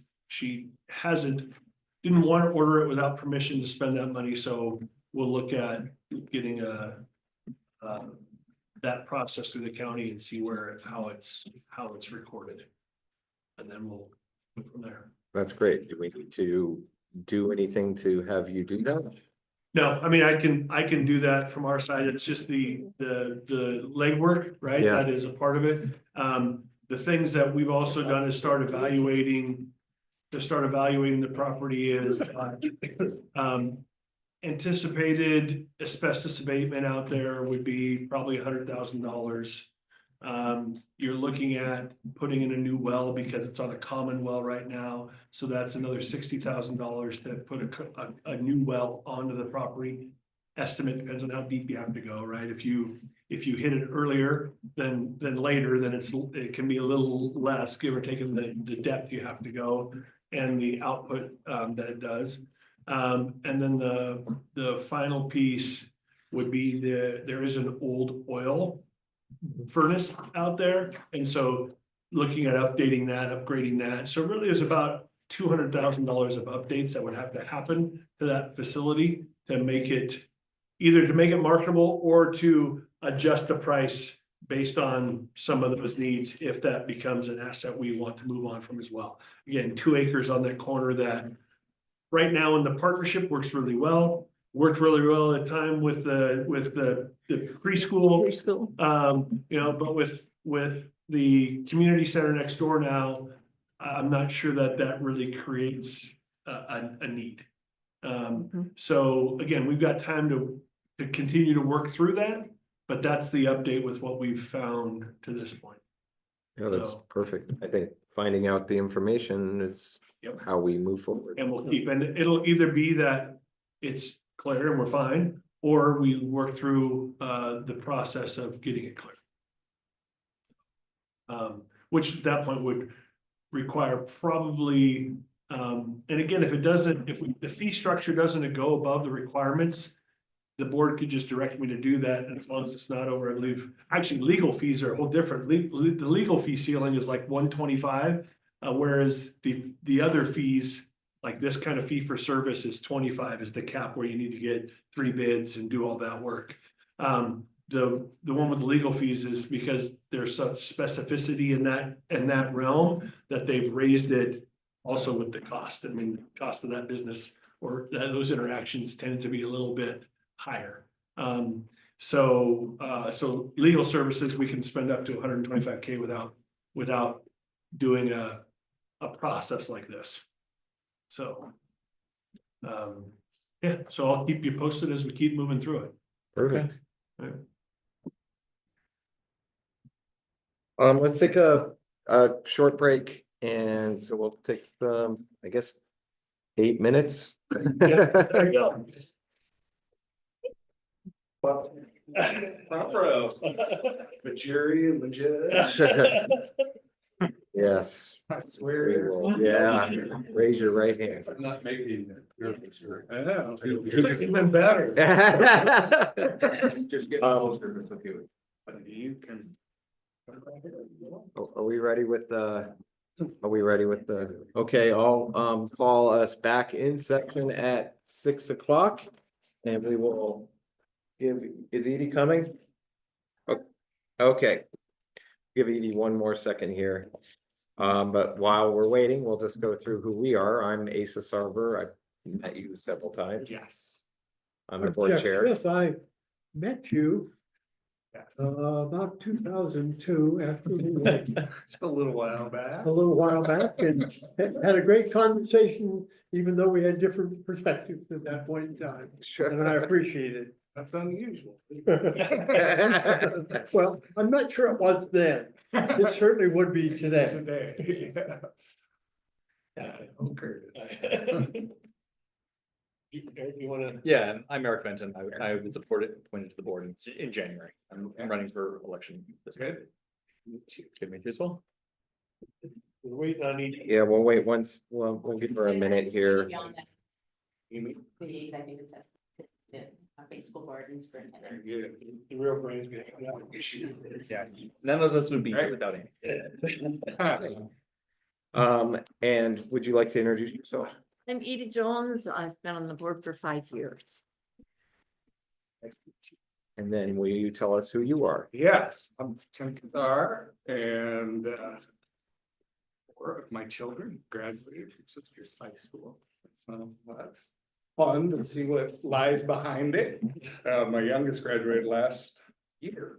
didn't want to order it without permission to spend that money, so we'll look at getting that process through the county and see how it's recorded. And then we'll go from there. That's great. Do we need to do anything to have you do that? No, I mean, I can do that from our side. It's just the legwork, right? Yeah. That is a part of it. The things that we've also done is start evaluating the property is anticipated asbestos abatement out there would be probably $100,000. You're looking at putting in a new well because it's on a common well right now. So that's another $60,000 to put a new well onto the property. Estimate depends on how deep you have to go, right? If you hit it earlier than later, then it can be a little less, give or take, in the depth you have to go and the output that it does. And then the final piece would be there is an old oil furnace out there. And so looking at updating that, upgrading that. So really is about $200,000 of updates that would have to happen to that facility to make it marketable or to adjust the price based on some of those needs, if that becomes an asset we want to move on from as well. Again, 2 acres on that corner that right now in the partnership works really well. Worked really well at the time with the preschool. But with the community center next door now, I'm not sure that really creates a need. So again, we've got time to continue to work through that, but that's the update with what we've found to this point. Yeah, that's So- perfect. I think finding out the information is Yep. how we move forward. And it'll either be that it's clear and we're fine, or we work through the process of getting it clear. Which at that point would require probably And again, if it doesn't, the fee structure doesn't go above the requirements, the board could just direct me to do that, and as long as it's not over, I believe, actually, legal fees are a whole different, the legal fee ceiling is like 125. Whereas the other fees, like this kind of fee for service is 25 is the cap where you need to get 3 bids and do all that work. The one with the legal fees is because there's such specificity in that realm that they've raised it also with the cost. I mean, the cost of that business or those interactions tend to be a little bit higher. So legal services, we can spend up to 125K without doing a process like this. So, yeah, so I'll keep you posted as we keep moving through it. Perfect. Okay. Let's take a short break, and so we'll take, I guess, 8 minutes. Yeah, there you go. Jury and the judge. Yes, I we swear. will. Yeah, raise your right hand. I'm not making it. I know. It's even better. Just get Um, closer, if it's okay with You can. Are we ready with okay, I'll call us back in section at 6 o'clock. And we will is Edie coming? Okay. Give Edie one more second here. But while we're waiting, we'll just go through who we are. I'm Asa Sarver. I've met you several times. Yes. I'm the board Jeff chair. Smith, I met you Yes. about 2002 after we went Just a little while back. a little while back and had a great conversation, even though we had different perspectives at that point in time. And I appreciate it. That's unusual. Well, I'm not sure it was then. It certainly would be today. Today, yeah. Okay. Eric, you wanna? Yeah, and I'm Eric Benton. I was appointed to the board in January. I'm running for election this May. Give me as well. We're waiting on each. Yeah, we'll wait once. Well, we'll give her a minute here. You The executive assistant, school board and superintendent. The real brains. Yeah, none of us would be here without him. And would you like to introduce yourself? I'm Edie Jones. I've been on the board for 5 years. And then will you tell us who you are? Yes, I'm Tim Kathar, and 4 of my children graduated from Sisters High School. So that's fun to see what lies behind it. My youngest graduated last year.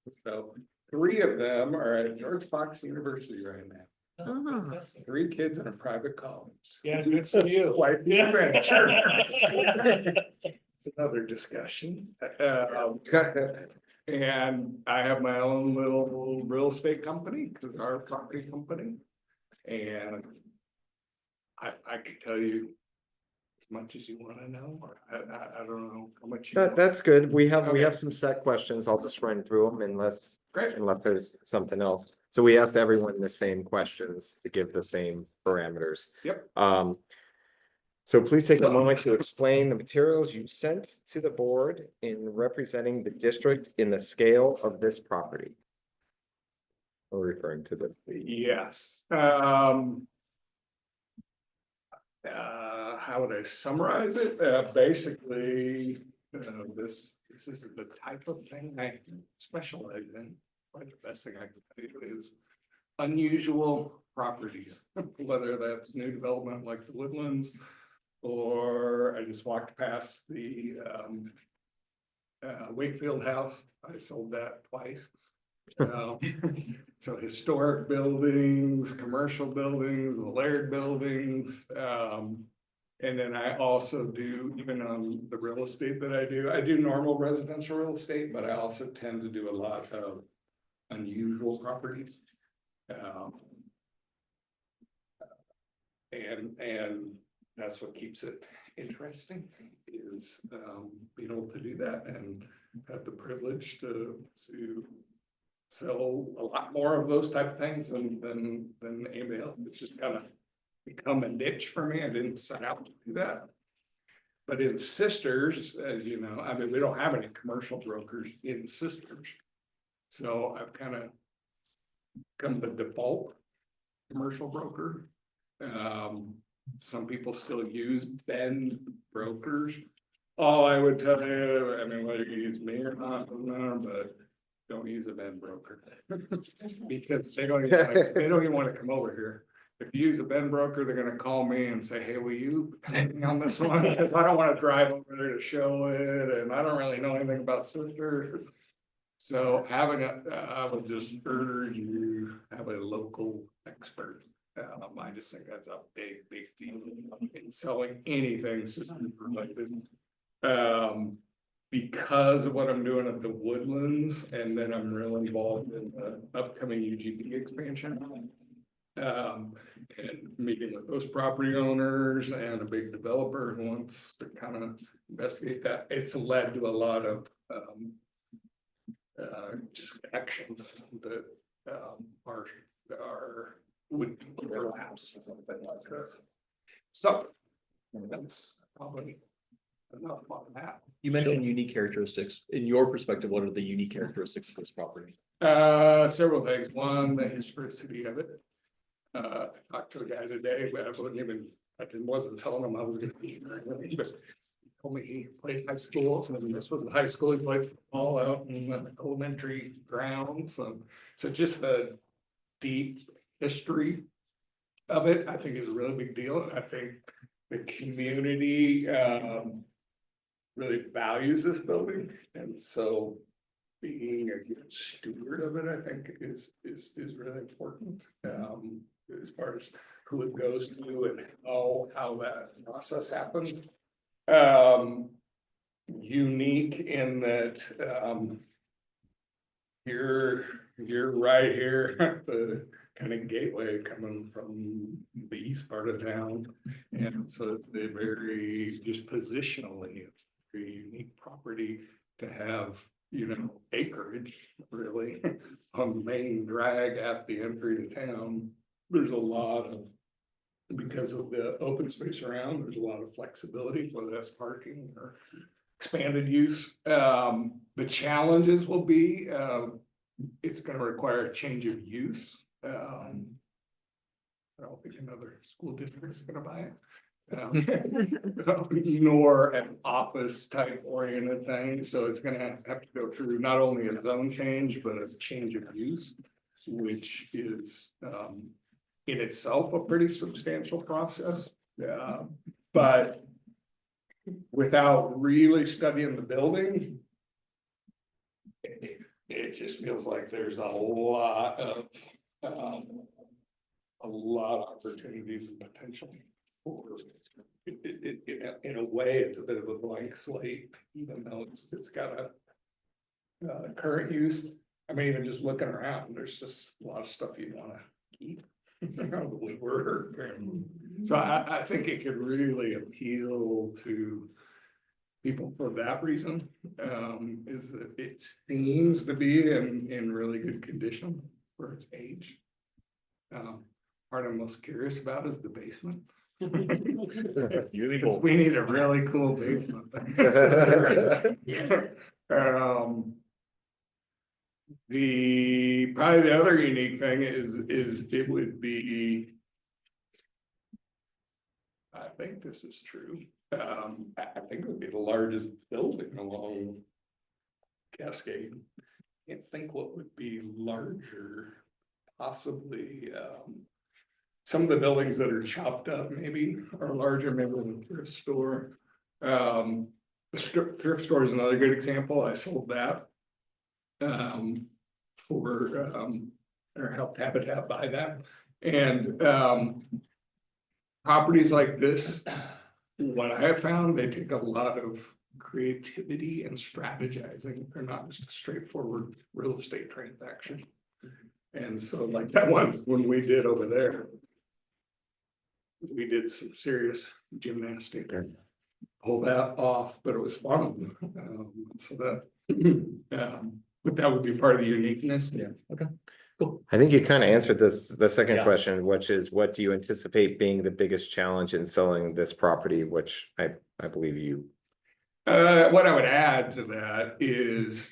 So 3 of them are at George Fox University right now. Oh. 3 kids in a private college. Yeah, good for you. Quite the adventure. It's another discussion. And I have my own little real estate company, because our property company. And I could tell you as much as you want to know, or I don't know how much. That's good. We Okay. have some set questions. I'll just run through them unless Great. there's something else. So we asked everyone the same questions to give the same parameters. Yep. So please take a moment to explain the materials you sent to the board in representing the district in the scale of this property. We're referring to this. Yes. How would I summarize it? Basically, this is the type of thing I specialize in. Probably the best thing I can tell you is unusual properties, whether that's new development like the Woodlands, or I just walked past the Wakefield house. I sold that twice. So historic buildings, commercial buildings, the layered buildings. And then I also do, even on the real estate that I do normal residential real estate, but I also tend to do a lot of unusual properties. And that's what keeps it interesting, is being able to do that and have the privilege to sell a lot more of those type of things than anybody else. It's just kind of become a niche for me. I didn't set out to do that. But in Sisters, as you know, I mean, we don't have any commercial brokers in Sisters. So I've kind of become the default commercial broker. Some people still use Ben brokers. All I would tell you, I mean, whether you use me or not, I don't know, but don't use a Ben broker. Because they don't even want to come over here. If you use a Ben broker, they're gonna call me and say, hey, will you help me on this one? Because I don't want to drive over there to show it, and I don't really know anything about Sisters. So I would just urge you to have a local expert. I just think that's a big deal in selling anything system related. Because of what I'm doing at the Woodlands, and then I'm real involved in the upcoming UGB expansion. And meeting with those property owners and a big developer who wants to kind of investigate that. It's led to a lot of just actions that would overlaps or something like this. So that's probably enough on that. You mentioned unique characteristics. In your perspective, what are the unique characteristics of this property? Several things. One, the historicity of it. I talked to a guy today, but I wasn't telling him I was gonna be here, but he told me he played high school, and this was the high school he played football out in the elementary grounds. So just the deep history of it, I think, is a really big deal. I think the community really values this building, and so being a good steward of it, I think, is really important. As far as who it goes to and how that process happens. Unique in that you're right here, the kind of gateway coming from the east part of town. And so it's a very, just positionally, it's a very unique property to have, acreage really on the main drag at the entry to town. There's a lot of, because of the open space around, there's a lot of flexibility, whether that's parking or expanded use. The challenges will be, it's going to require a change of use. I don't think another school district is going to buy it. Nor an office type oriented thing. So it's going to have to go through not only a zone change, but a change of use, which is in itself a pretty substantial process. But without really studying the building, it just feels like there's a lot of opportunities and potential for in a way. It's a bit of a blank slate, even though it's got a current use. I mean, even just looking around, there's just a lot of stuff you want to keep. The woodwork. So I think it could really appeal to people for that reason. Is that it seems to be in really good condition for its age. Part I'm most curious about is the basement. Because we need a really cool basement. Probably the other unique thing is it would be, I think this is true. I think it would be the largest building along Cascade. Can't think what would be larger. Possibly some of the buildings that are chopped up maybe are larger, maybe than the thrift store. The thrift store is another good example. I sold that or helped Habitat buy that. And properties like this, what I have found, they take a lot of creativity and strategizing. They're not just a straightforward real estate transaction. And so like that one, when we did over there, we did some serious gymnastics and pull that off, but it was fun. So that, but that would be part of the uniqueness. Yeah, okay. I think you kind of answered this, the second Yeah. question, which is what do you anticipate being the biggest challenge in selling this property, which I believe you. What I would add to that is,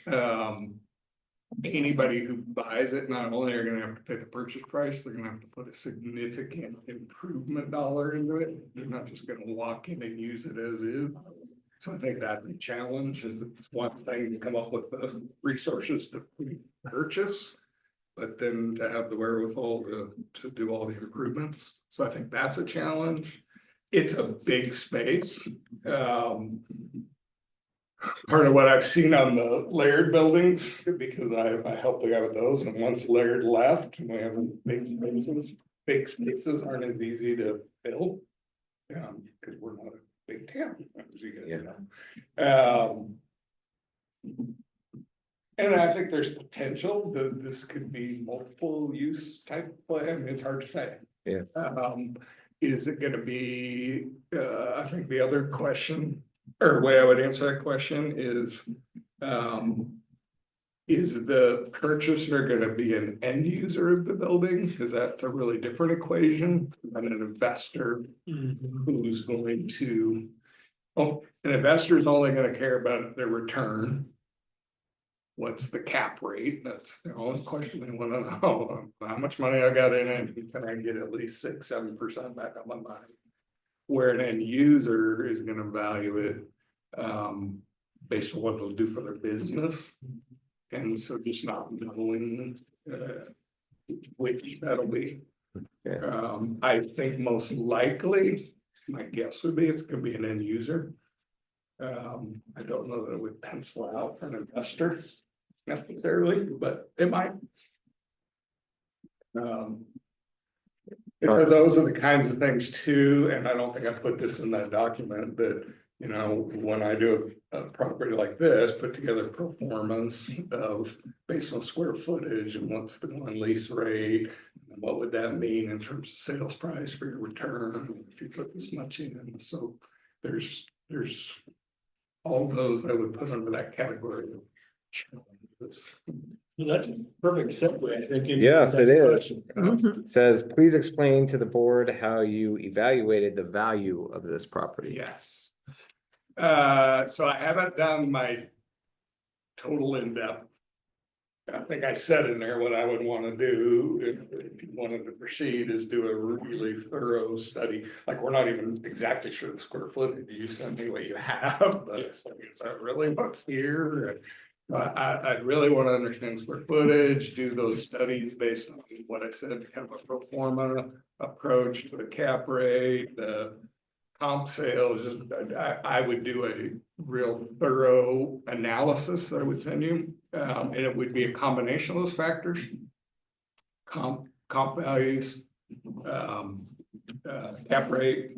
anybody who buys it, not only are gonna have to pay the purchase price, they're gonna have to put a significant improvement dollar into it. They're not just gonna walk in and use it as is. So I think that's a challenge, is it's one thing to come up with the resources to purchase. But then to have the wherewithal to do all the improvements. So I think that's a challenge. It's a big space. Part of what I've seen on the layered buildings, because I helped the guy with those, and once layered left, and we have big spaces aren't as easy to build. Because we're not a big town, as you guys know. And I think there's potential that this could be multiple use type play. I mean, it's hard to say. Yeah. Is it gonna be, I think the other question, or way I would answer that question is the purchaser gonna be an end user of the building? Is that a really different equation than an investor who's going to, an investor is only gonna care about their return. What's the cap rate? That's the only question they wanna know. How much money I got in it, can I get at least 6-7% back on my money? Where an end user is gonna value it based on what it'll do for their business. And so just not knowing which that'll be. I think most likely, my guess would be it's gonna be an end user. I don't know that it would pencil out for an investor necessarily, but it might. Because those are the kinds of things too, and I don't think I put this in that document, that, you know, when I do a property like this, put together pro formas of based on square footage and what's the going lease rate. And what would that mean in terms of sales price for your return if you put this much in? So there's all those I would put under that category of challenges. That's a perfect segue, I think. into Yes, the it next is. question. It says, please explain to the board how you evaluated the value of this property. Yes. So I haven't done my total in-depth. I think I said in there what I would want to do if you wanted to proceed is do a really thorough study. Like, we're not even exactly sure the square footage. You send me what you have, but it's like, is that really what's here? I'd really want to understand square footage, do those studies based on what I said, kind of a pro forma approach to the cap rate, the comp sales. I would do a real thorough analysis that I would send you. And it would be a combination of those factors. Comp values, cap rate.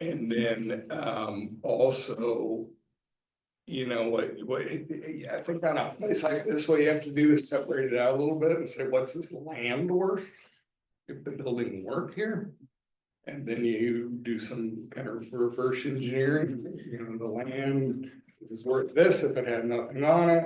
And then also, you know, what I think on a place like this, what you have to do is separate it out a little bit and say, what's this land worth if the building weren't here? And then you do some kind of reverse engineering, you know, the land is worth this if it had nothing on it.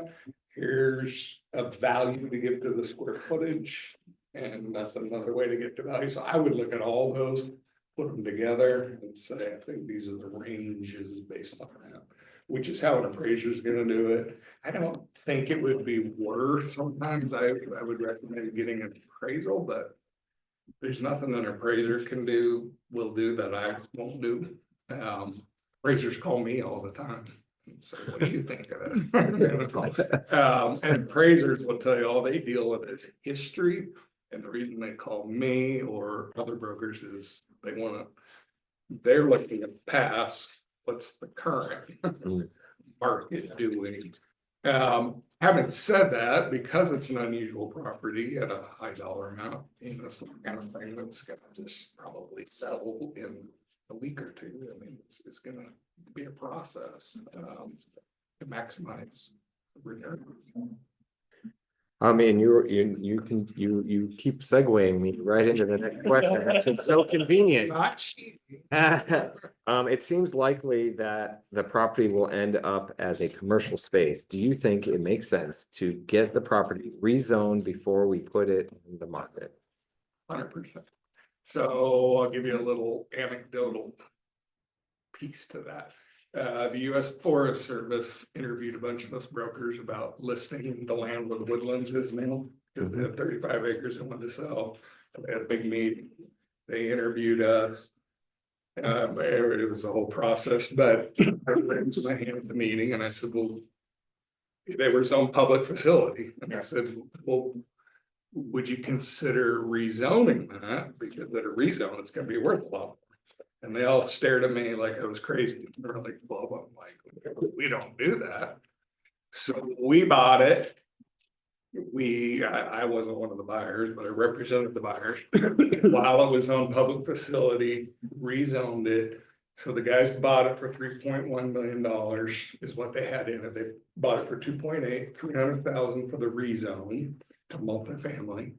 Here's a value to give to the square footage, and that's another way to get to value. So I would look at all those, put them together and say, I think these are the ranges based on that, which is how an appraiser is gonna do it. I don't think it would be worth, sometimes I would recommend getting an appraisal, but there's nothing an appraiser will do that I won't do. Appraisers call me all the time and say, what do you think of it? And appraisers will tell you all they deal with is history. And the reason they call me or other brokers is they're looking at the past. What's the current market doing? Having said that, because it's an unusual property at a high dollar amount, you know, it's the kind of thing that's gonna just probably settle in a week or two. I mean, it's gonna be a process to maximize return. I mean, you keep segueing me right into the next question. It's so convenient. Not cheap. And it seems likely that the property will end up as a commercial space. Do you think it makes sense to get the property rezoned before we put it in the market? 100%. So I'll give you a little anecdotal piece to that. The US Forest Service interviewed a bunch of us brokers about listing the land where the woodlands is now. Because they had 35 acres they wanted to sell. They had a big meeting. They interviewed us. It was a whole process, but I raised my hand at the meeting and I said, well, they were some public facility. And I said, well, would you consider rezoning that? Because at a rezone, it's gonna be worth a lot more. And they all stared at me like I was crazy. They were like, well, I'm like, we don't do that. So we bought it. I wasn't one of the buyers, but I represented the buyers while it was on public facility, rezoned it. So the guys bought it for $3.1 million is what they had in it. They bought it for 2.8, 300,000 for the rezone to multifamily.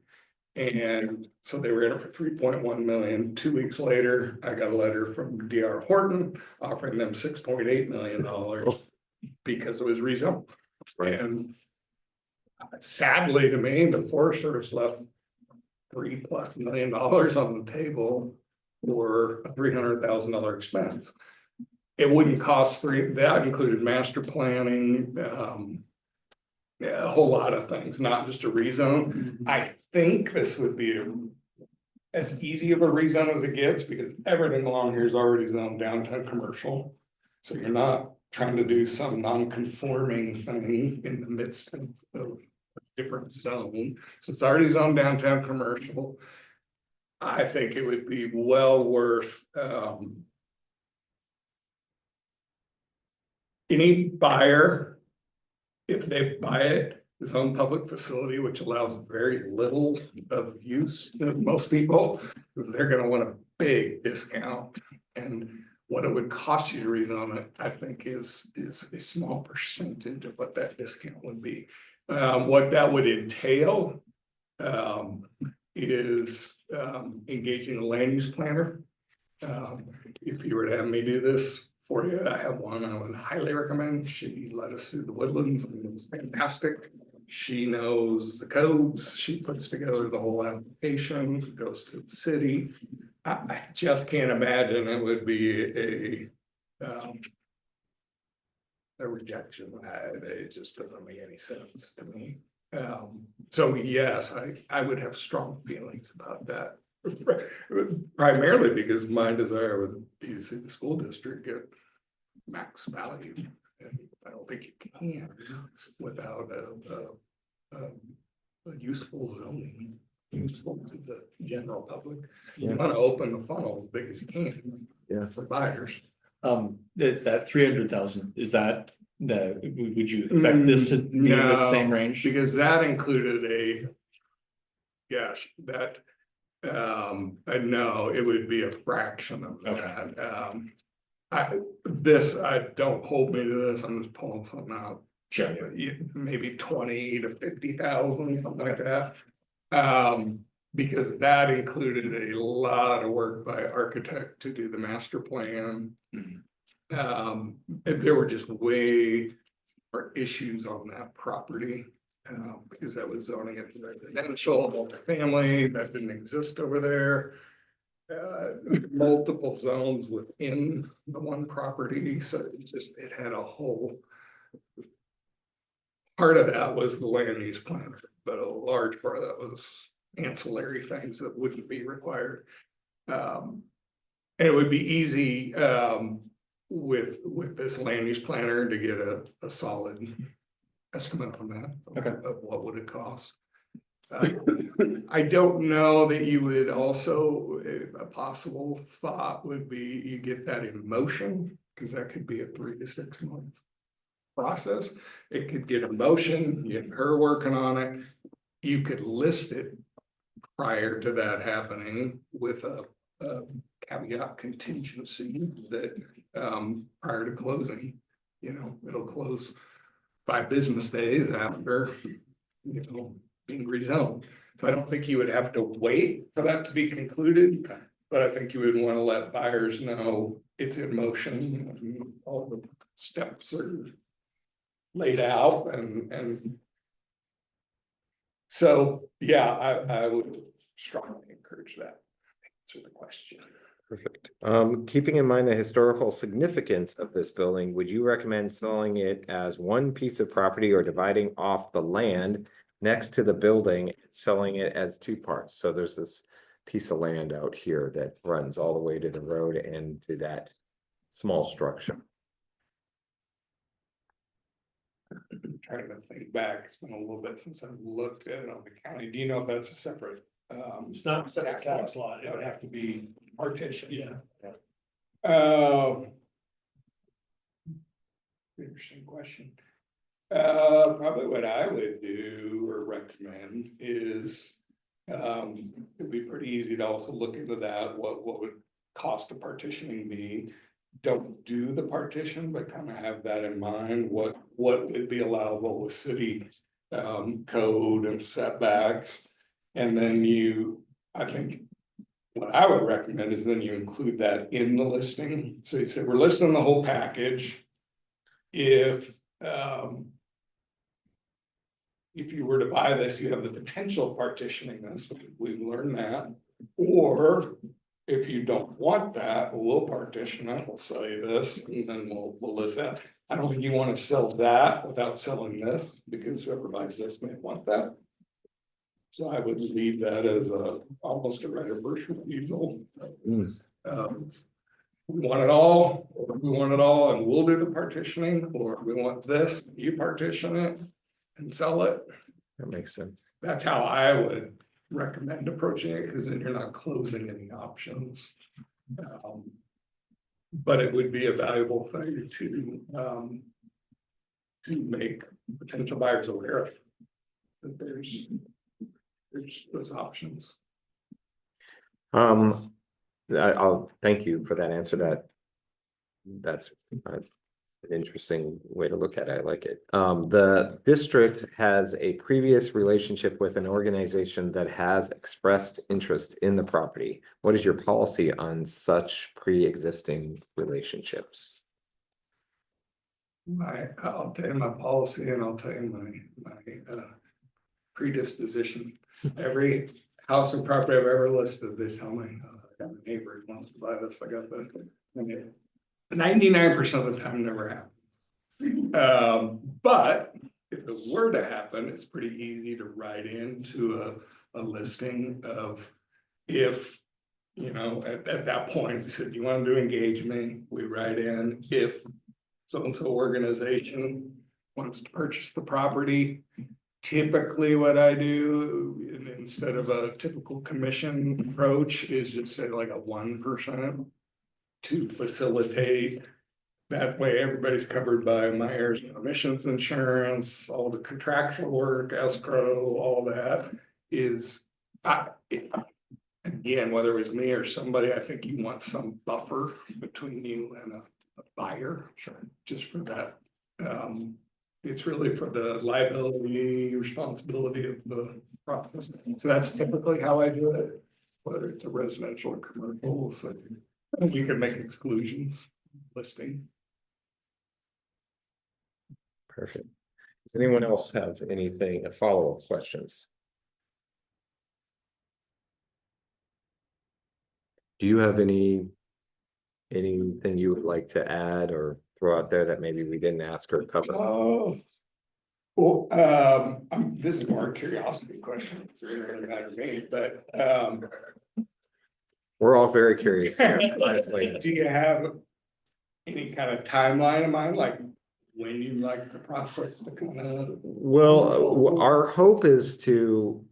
And so they were in it for 3.1 million. 2 weeks later, I got a letter from DR Horton offering them $6.8 million because it was rezoned. And sadly to me, the Forest Service left $3+ million on the table for a $300,000 expense. It wouldn't cost that included master planning, a whole lot of things, not just a rezone. I think this would be as easy of a rezone as it gets because everything along here is already zoned downtown commercial. So you're not trying to do some non-conforming thing in the midst of a different zone. So it's already zoned downtown commercial. I think it would be well worth any buyer, if they buy it, is on public facility, which allows very little of use to most people. They're gonna want a big discount. And what it would cost you to rezone it, I think is a small percentage of what that discount would be. What that would entail is engaging a land use planner. If you were to have me do this for you, I have one I would highly recommend. She led us through the woodlands and it was fantastic. She knows the codes. She puts together the whole application, goes to the city. I just can't imagine it would be a rejection. It just doesn't make any sense to me. So yes, I would have strong feelings about that. Primarily because my desire would be to see the school district get max value. And I don't think you can without a useful zoning, useful to the general public. You want to open the funnel as big as you can. Yeah. For buyers. That 300,000, is that would you expect this to be in the same range? Because that included no, it would be a fraction of that. Don't hold me to this, I'm just pulling something out. Sure. Maybe 20 to 50,000, something like that. Because that included a lot of work by architect to do the master plan. And there were just way more issues on that property. Because that was zoning it residential, multifamily, that didn't exist over there. Multiple zones within the one property, so it had a whole. Part of that was the land use plan, but a large part of that was ancillary things that wouldn't be required. And it would be easy with this land use planner to get a solid estimate on that. Okay. Of what would it cost. I don't know that you would also, a possible thought would be you get that in motion, because that could be a 3 to 6 month process. It could get in motion, you get her working on it. You could list it prior to that happening with a caveat contingency that prior to closing, it'll close 5 business days after, being rezoned. So I don't think you would have to wait for that to be concluded, but I think you would want to let buyers know it's in motion, and all the steps are laid out and so, yeah, I would strongly encourage that. To the question. Perfect. Keeping in mind the historical significance of this building, would you recommend selling it as one piece of property or dividing off the land next to the building and selling it as two parts? So there's this piece of land out here that runs all the way to the road and to that small structure. I'm trying to think back, it's been a little bit since I've looked at it on the county, do you know if that's a separate? It's not a separate tax lot, it would have to be, Partition. yeah. Interesting question. Probably what I would do or recommend is, it'd be pretty easy to also look into that, what would cost of partitioning be? Don't do the partition, but kind of have that in mind, what would be allowable with city code and setbacks. And then I think what I would recommend is then you include that in the listing. So you say, we're listing the whole package. If you were to buy this, you have the potential of partitioning this, we've learned that. Or if you don't want that, we'll partition it, we'll sell you this, and then we'll list that. I don't think you want to sell that without selling this, because whoever buys this may want that. So I would leave that as almost a right of first refusal. We want it all, or we want it all and we'll do the partitioning, or we want this, you partition it and sell it. That makes sense. That's how I would recommend approaching it, because then you're not closing any options. But it would be a valuable thing to make potential buyers aware of that there's those options. I'll thank you for that answer. That's an interesting way to look at it. I like it. The district has a previous relationship with an organization that has expressed interest in the property. What is your policy on such pre-existing relationships? I'll tell you my policy, and I'll tell you my predisposition. Every house or property I've ever listed, they tell me, I got a neighbor who wants to buy this, I got this. 99% of the time never happens. But if it were to happen, it's pretty easy to write into a listing of, if, you know, at that point, we said, you want to do engagement, we write in, if so-and-so organization wants to purchase the property. Typically what I do, instead of a typical commission approach, is just say like a 1% to facilitate. That way everybody's covered by my errors and omissions insurance, all the contractual work, escrow, all that is, again, whether it was me or somebody, I think you want some buffer between you and a buyer. Sure. Just for that. It's really for the liability, responsibility of the process. So that's typically how I do it, whether it's a residential or commercial. So we can make exclusions listing. Perfect. Does anyone else have anything, follow-up questions? Do you have anything you would like to add or throw out there that maybe we didn't ask or cover? Oh, well, this is more a curiosity question. It's really doesn't matter to me, but We're all very curious here, honestly. do you have any kind of timeline in mind, like when you like the process to kind of? Well, our hope is to,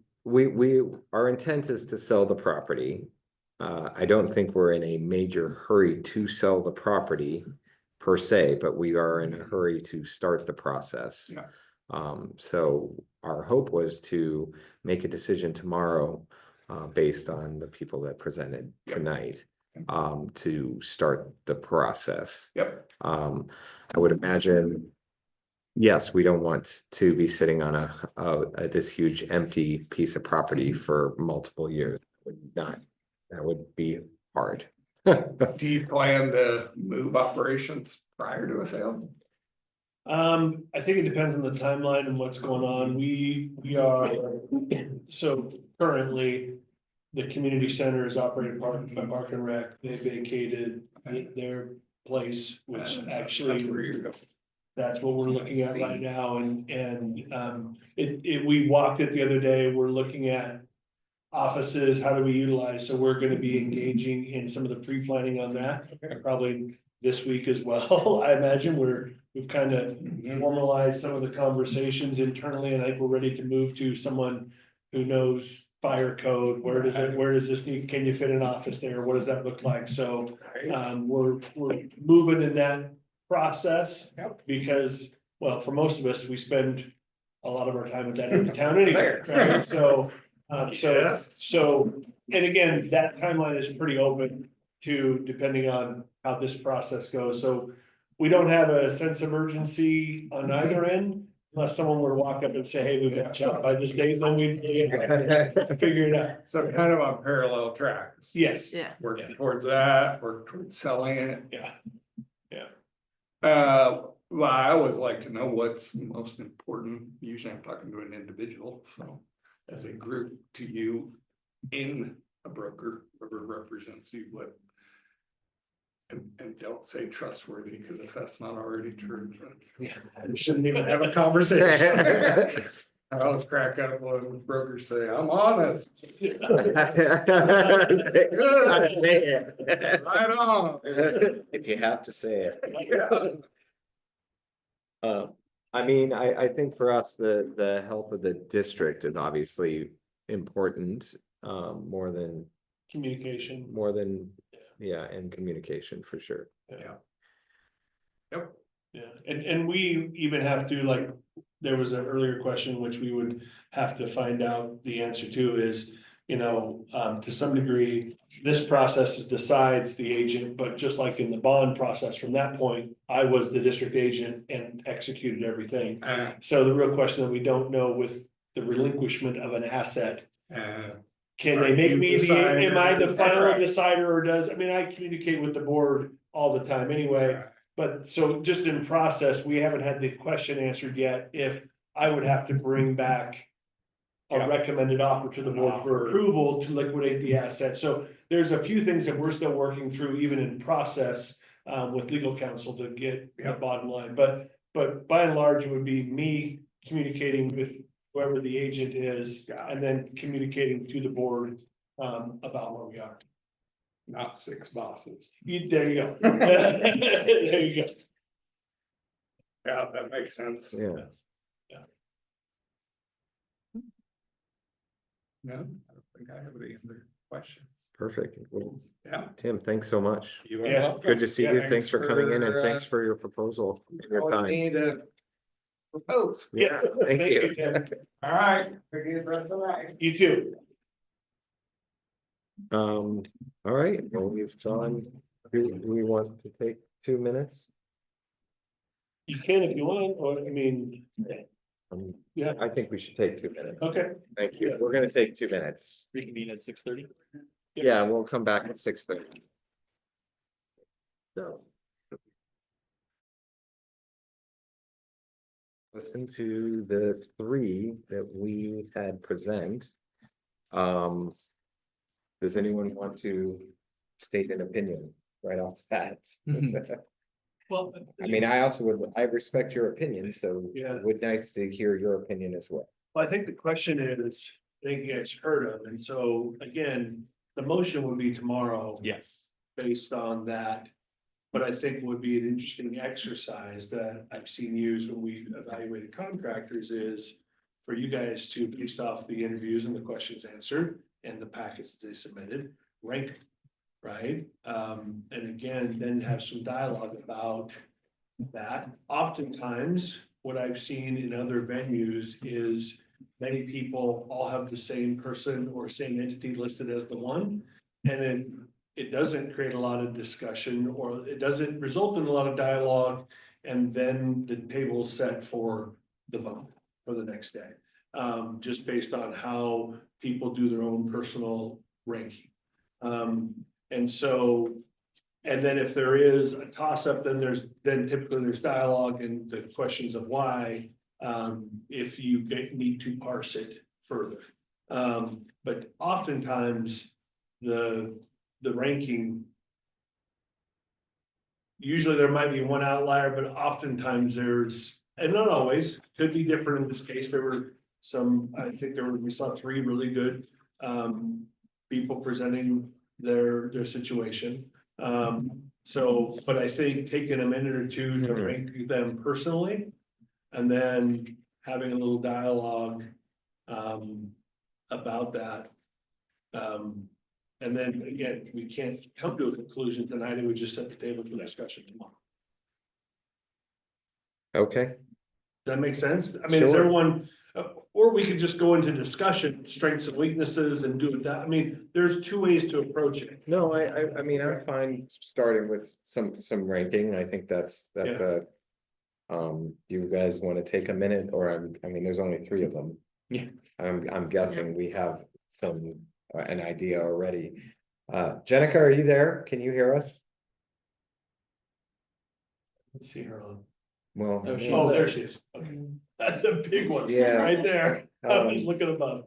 our intent is to sell the property. I don't think we're in a major hurry to sell the property per se, but we are in a hurry to start the process. Yeah. So our hope was to make a decision tomorrow, based on the people that presented tonight, to start the process. Yep. I would imagine, yes, we don't want to be sitting on this huge empty piece of property for multiple years. That would be hard. Do you plan to move operations prior to a sale? I think it depends on the timeline and what's going on. We are, so currently. The community center is operated by Park and Rec. They vacated their place, which actually. That's where you're going. That's what we're looking at right now, we walked it the other day, we're looking at. Offices, how do we utilize, so we're gonna be engaging in some of the pre-planning on that, probably this week as well. I imagine we've kind of formalized some of the conversations internally, and I think we're ready to move to someone. Who knows fire code, where does this need, can you fit an office there, what does that look like, so. We're moving in that process. Yep. Because, well, for most of us, we spend a lot of our time at that end of town anyway, right? So, Yes. so, and again, that timeline is pretty open to, depending on how this process goes, so. We don't have a sense of urgency on either end, unless someone were to walk up and say, hey, we've got a job by this date, then we'd figure it out. So kind of on parallel tracks. Yes. Yeah. Work towards that, work towards selling it. Yeah. Well, I always like to know what's most important. Usually I'm talking to an individual, so as a group to you in a broker, whoever represents you, what. And don't say trustworthy, because if that's not already true, we shouldn't even have a conversation. I always crack up when brokers say, I'm honest. Gotta say it. Right on. If you have to say it. Yeah. I mean, I think for us, the health of the district is obviously important, more than, Communication. yeah, and communication for sure. Yeah. Yep. Yeah, and we even have to, like, there was an earlier question which we would have to find out the answer to is, to some degree, this process decides the agent, but just like in the bond process, from that point, I was the district agent and executed everything. So the real question that we don't know with the relinquishment of an asset, can they make me am I the final decider, or I communicate with the board all the time anyway. But so just in process, we haven't had the question answered yet, if I would have to bring back a recommended offer to the board for approval to liquidate the asset. So there's a few things that we're still working through, even in process, with legal counsel to get the bottom line. But by and large, it would be me communicating with whoever the agent is, and then communicating to the board about where we are. Not 6 bosses. There you go. There you go. Yeah, that makes sense. Yeah. No, I don't think I have any other questions. Perfect. Well, Yeah. Tim, thanks so much. You are Yeah. welcome. Good to see Yeah, you. Thanks for coming in, and thanks uh, for your proposal, and your calling time. me to propose. Yeah, thank you. Tim. All right. Forget the rest of the night. You too. All right, well, we've gone, do we want to take 2 minutes? You can if you want, or yeah. I think we should take 2 minutes. Okay. Thank you. We're gonna take 2 minutes. Reconvene at 6:30. Yeah, we'll come back at 6:30. So. Listen to the 3 that we had present. Does anyone want to state an opinion right off the bat? Well, I mean, I respect your opinion, so Yeah. it would nice to hear your opinion as well. I think the question is, I think it's heard of, and so again, the motion would be tomorrow. Yes. Based on that. But I think would be an interesting exercise that I've seen used when we evaluated contractors is. For you guys to, based off the interviews and the questions answered and the packets they submitted, rank them, right? And again, then have some dialogue about that. Oftentimes, what I've seen in other venues is many people all have the same person or same entity listed as the one. And then it doesn't create a lot of discussion, or it doesn't result in a lot of dialogue. And then the table's set for the vote for the next day. Just based on how people do their own personal ranking. And so And then if there is a toss-up, then typically there's dialogue and the questions of why, if you need to parse it further. But oftentimes, the ranking. Usually there might be one outlier, but oftentimes there's, and not always, could be different in this case. There were some, I think we saw 3 really good people presenting their situation. So, but I think taking a minute or two to rank them personally, and then having a little dialogue about that. And then again, we can't come to a conclusion tonight, and we just set the table for discussion tomorrow. Okay, Does that make sense? I mean, is Sure. everyone, or we could just go into discussion, strengths and weaknesses and do it that, I mean, there's 2 ways to approach it. no, I mean, I'm fine starting with some ranking, I think that's a. Do you guys wanna take a minute, or I mean, there's only 3 of them. Yeah. I'm guessing we have an idea already. Jenica, are you there? Can you hear us? Let's see her on. Well. Oh, she's Oh, there. there she is. Okay. That's a big one. Yeah. Right there. I was Um, looking above.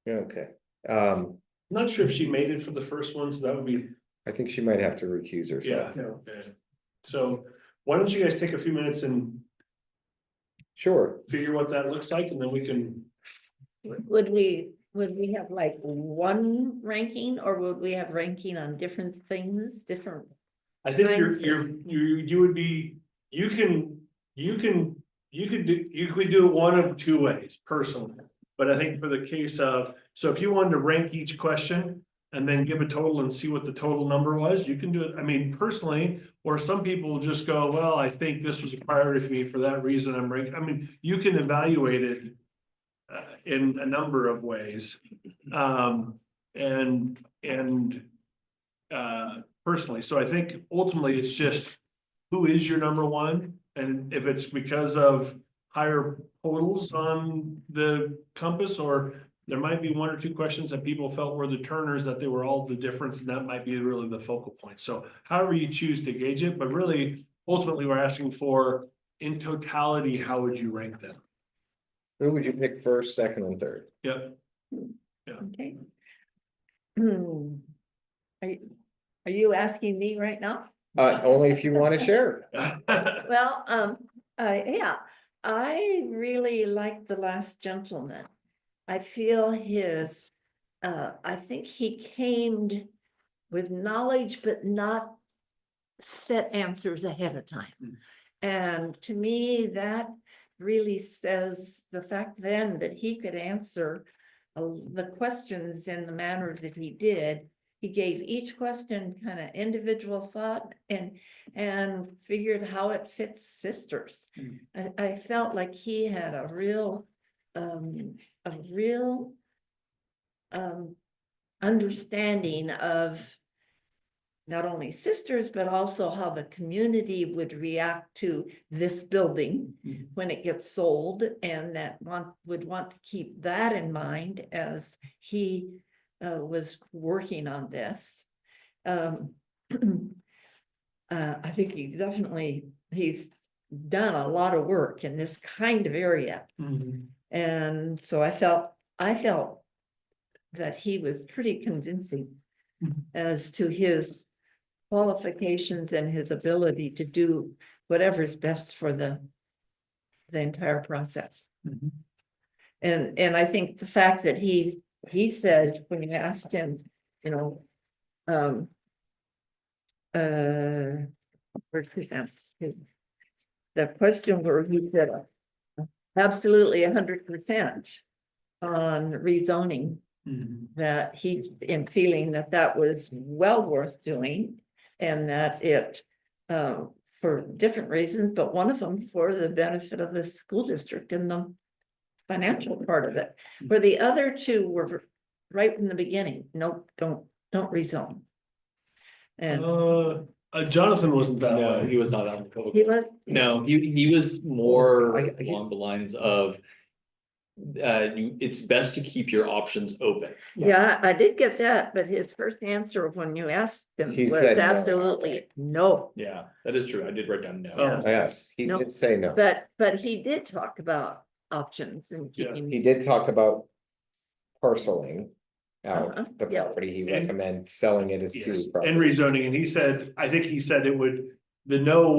Okay, Not sure if she made it for the first one, so that would be, I think she might have to recuse yeah. herself. Yeah. So why don't you guys take a few minutes and Sure, figure what that looks like, and then we can, Would we have like one ranking, or would we have ranking on different things, different? I think Kinds you would be, you could do it one of 2 ways personally. But I think for the case of, so if you wanted to rank each question and then give a total and see what the total number was, you can do it. I mean, personally, or some people will just go, well, I think this was a priority for me for that reason I'm ranking. I mean, you can evaluate it in a number of ways. Personally, so I think ultimately it's just, who is your number one? And if it's because of higher totals on the compass, or there might be 1 or 2 questions that people felt were the turners, that they were all the difference, and that might be really the focal point. So however you choose to gauge it, but really, ultimately, we're asking for, in totality, how would you rank them? who would you pick first, second, and third? Yep. Okay. Are you asking me right now? Only if you wanna share. Well, yeah, I really liked the last gentleman. I feel I think he came with knowledge, but not set answers ahead of time. And to me, that really says the fact then that he could answer the questions in the manner that he did. He gave each question kind of individual thought and figured how it fits sisters. I felt like he had a real understanding of not only sisters, but also how the community would react to this building when it gets sold, and that would want to keep that in mind as he was working on this. I think he's done a lot of work in this kind of area. And so I felt that he was pretty convincing as to his qualifications and his ability to do whatever is best for the entire process. And I think the fact that he said, when you asked him, you know, the question where he said absolutely 100% on rezoning, that he, in feeling that was well worth doing, and that it, for different reasons, but one of them for the benefit of the school district and the financial part of it, where the other 2 were right from the beginning. Nope, don't rezone. And Jonathan wasn't that No, way. he was not on the code. he was, No, he was more I guess- along the lines of, it's best to keep your options open. Yeah, I did get that, but his first answer when you asked him He was said no. absolutely no. Yeah, that is true. I did write down no. Yeah. Yes, he No. did say no. But he did talk about options and Yeah. keeping. He did talk about parceling out the yeah. property. He And- recommend selling it as two Yes, and properties. rezoning, and he said, I think he said it would, the no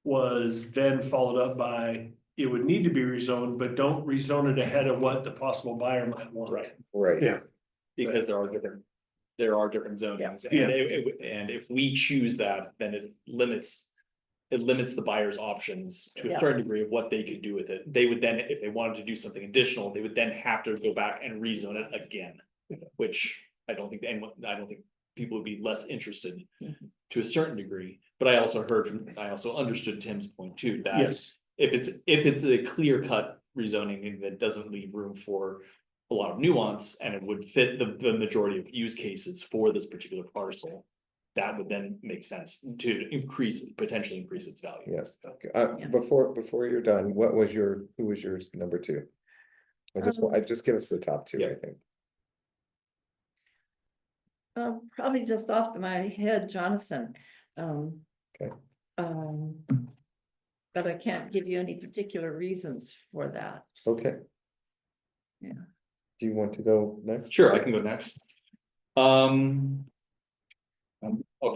was then followed up by, it would need to be rezoned, but don't rezone it ahead of what the possible buyer might want. Right. Right. Yeah. Because there are different zonings, Yeah. and if we choose that, then it limits the buyer's options to a Yeah. certain degree of what they could do with it. They would then, if they wanted to do something additional, they would then have to go back and rezone it again. Which I don't think people would be less interested to a certain degree, but I also understood Tim's point too, that Yes, if it's a clear cut rezoning that doesn't leave room for a lot of nuance and it would fit the majority of use cases for this particular parcel, that would then make sense to potentially increase its value. Yes. Yeah. Before you're done, who was yours number two? I just give us the top two, Yeah. I think. Probably just off my head, Jonathan. Okay. But I can't give you any particular reasons for that. Okay. Yeah. Do you want to go next? Sure, I can go next. I'll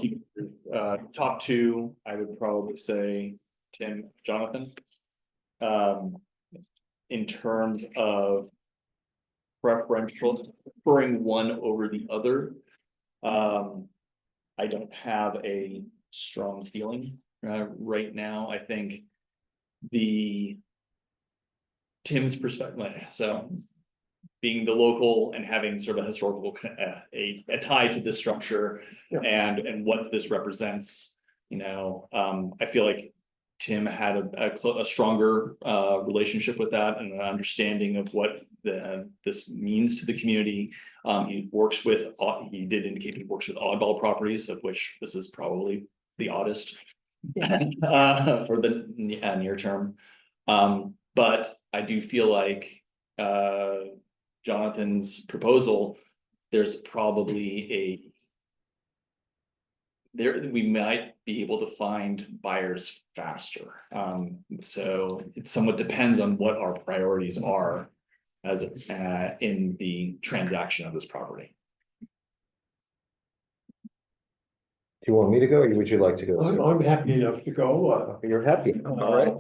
keep, top two, I would probably say Tim, Jonathan. In terms of preferring one over the other. I don't have a strong feeling, right now. I think Tim's perspective, so being the local and having sort of historical, a tie to this structure Yeah. and what this represents, I feel like Tim had a stronger relationship with that and an understanding of what this means to the community. He did indicate he works with oddball properties, of which this is probably the oddest for the near term. But I do feel like Jonathan's proposal, there's probably we might be able to find buyers faster. So it somewhat depends on what our priorities are as in the transaction of this property. Do you want me to go or would you like to go? I'm happy enough to go. You're happy, all right.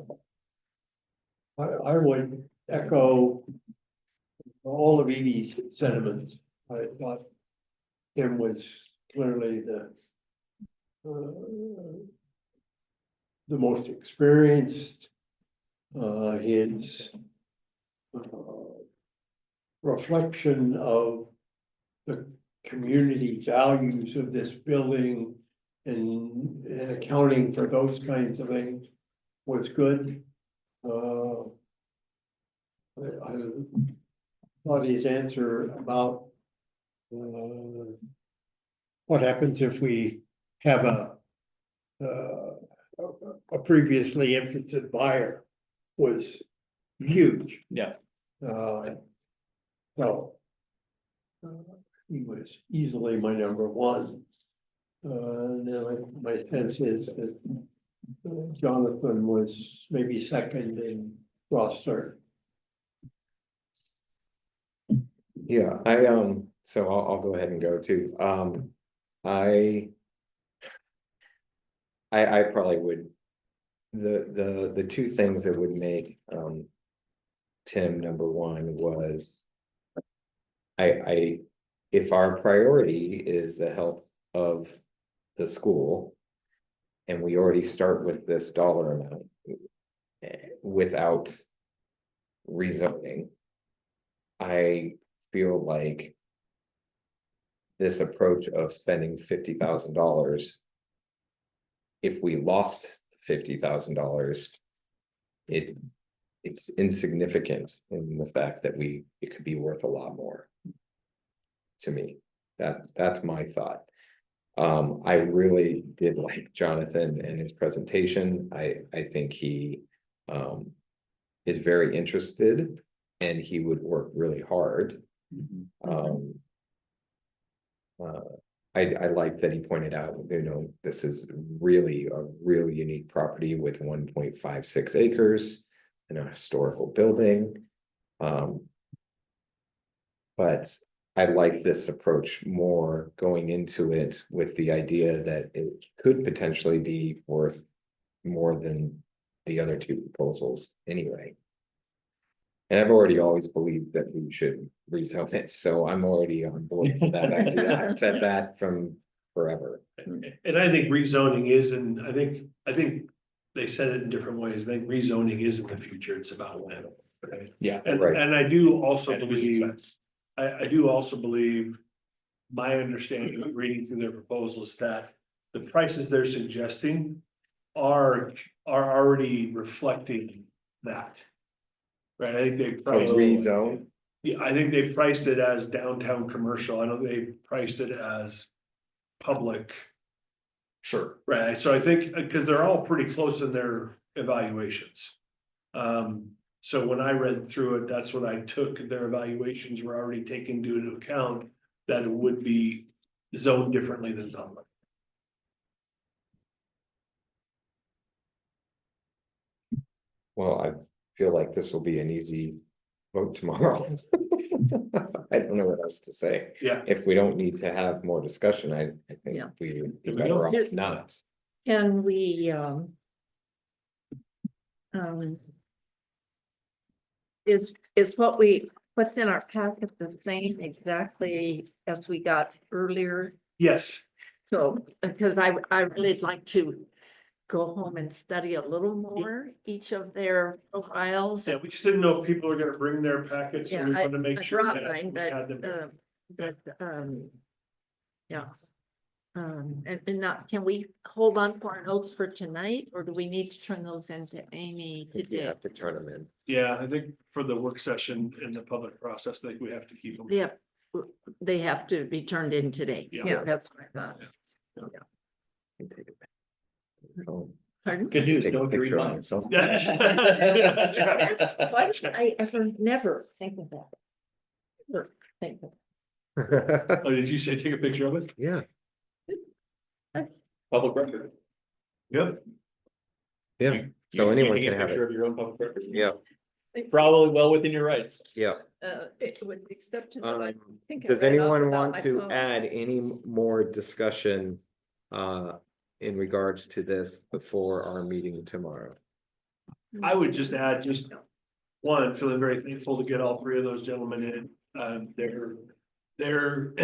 I would echo all of Edie's sentiments. I thought Tim was clearly the most experienced. His reflection of the community values of this building and accounting for those kinds of things was good. I thought his answer about what happens if we have a previously interested buyer was huge. Yeah. So he was easily my number one. My sense is that Jonathan was maybe second and Ross third. Yeah, so I'll go ahead and go too. I probably would, the two things that would make Tim number one was if our priority is the health of the school and we already start with this dollar amount without rezoning, I feel like this approach of spending $50,000, if we lost $50,000, it's insignificant in the fact that it could be worth a lot more. To me, that's my thought. I really did like Jonathan and his presentation. I think he is very interested and he would work really hard. I like that he pointed out, this is really a really unique property with 1.56 acres in a historical building. But I like this approach more, going into it with the idea that it could potentially be worth more than the other two proposals anyway. And I've already always believed that we should rezone it, so I'm already on board for that idea. I've said that from forever. And I think rezoning is, and I think they said it in different ways. I think rezoning is in the future. It's about when. Right? Yeah. And, Right. and I do also And believe, expense. I do also believe, my understanding of reading through their proposals, that the prices they're suggesting are already reflecting that. Right, I think they priced. Rezone, Yeah, I think they priced it as downtown commercial. I know they priced it as public. Sure. Right, so I think, because they're all pretty close in their evaluations. So when I read through it, that's what I took, their evaluations were already taken into account, that it would be zoned differently than public. well, I feel like this will be an easy vote tomorrow. I don't know what else to say. Yeah, If we don't need to have more discussion, I think Yeah. we would be There we better go. off not. Can we, is what's in our packet the same exactly as we got earlier? yes, So, because I really'd like to go home and study a little more each of their profiles. yeah, we just didn't know if people are gonna bring their packets, so Yeah, we wanted to make I sure brought that mine, we had them. yeah. And not, can we hold on to our notes for tonight, or do we need to turn those into Amy You today? have to turn them in. Yeah, I think for the work session in the public process, I think we have to keep them. They have to be turned in today. Yeah. Yeah, that's what I thought. You can take it back. Oh, Pardon? Good news, take a don't read picture on mine. yourself. Why did I ever never think of that? Never think of Oh, did you say take a picture of it? Yeah, Public record. Yep. yeah, so anyone take a can have picture it. of your own public record. Yeah, Probably well within your rights. yeah. It was exception. that I think I Does read off anyone without want my to phone. add any more discussion in regards to this before our meeting tomorrow? I would just add, just one, feeling very thankful to get all three of those gentlemen in. They're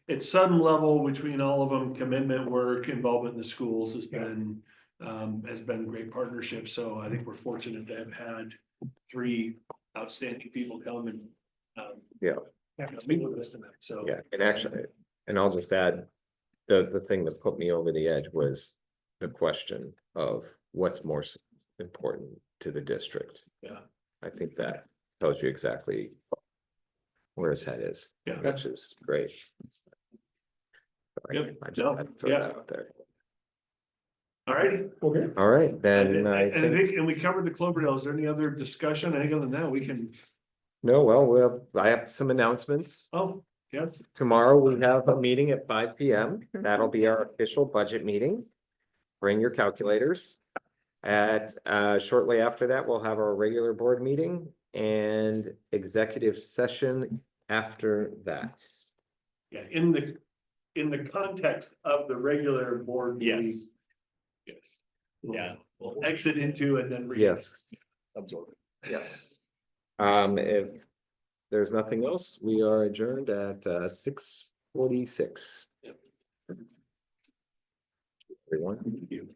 at some level between all of them, commitment, work, involvement in the schools has been great partnership. So I think we're fortunate to have had three outstanding people come and Yeah. meet with us tonight. So Yeah, and actually, and I'll just add, the thing that put me over the edge was the question of what's more important to the district. Yeah. I think that tells you exactly where his head is. Yeah. Which is great. Sorry, Yep. I just had to throw Yeah. that out there. all righty. Okay. All right, then And I I think, think, and we covered the Cloverdale. Is there any other discussion? I think other than that, we can, no, well, I have some announcements. oh, yes. Tomorrow, we have a meeting at 5 PM. That'll be our official budget meeting. Bring your calculators. Shortly after that, we'll have our regular board meeting and executive session after that. Yeah, in the context of the regular board meeting. Yes. Yes. Yeah. We'll exit into and then. Yes, Absorb it. yes. If there's nothing else, we are adjourned at 6:46. Yep. Everyone. Thank you.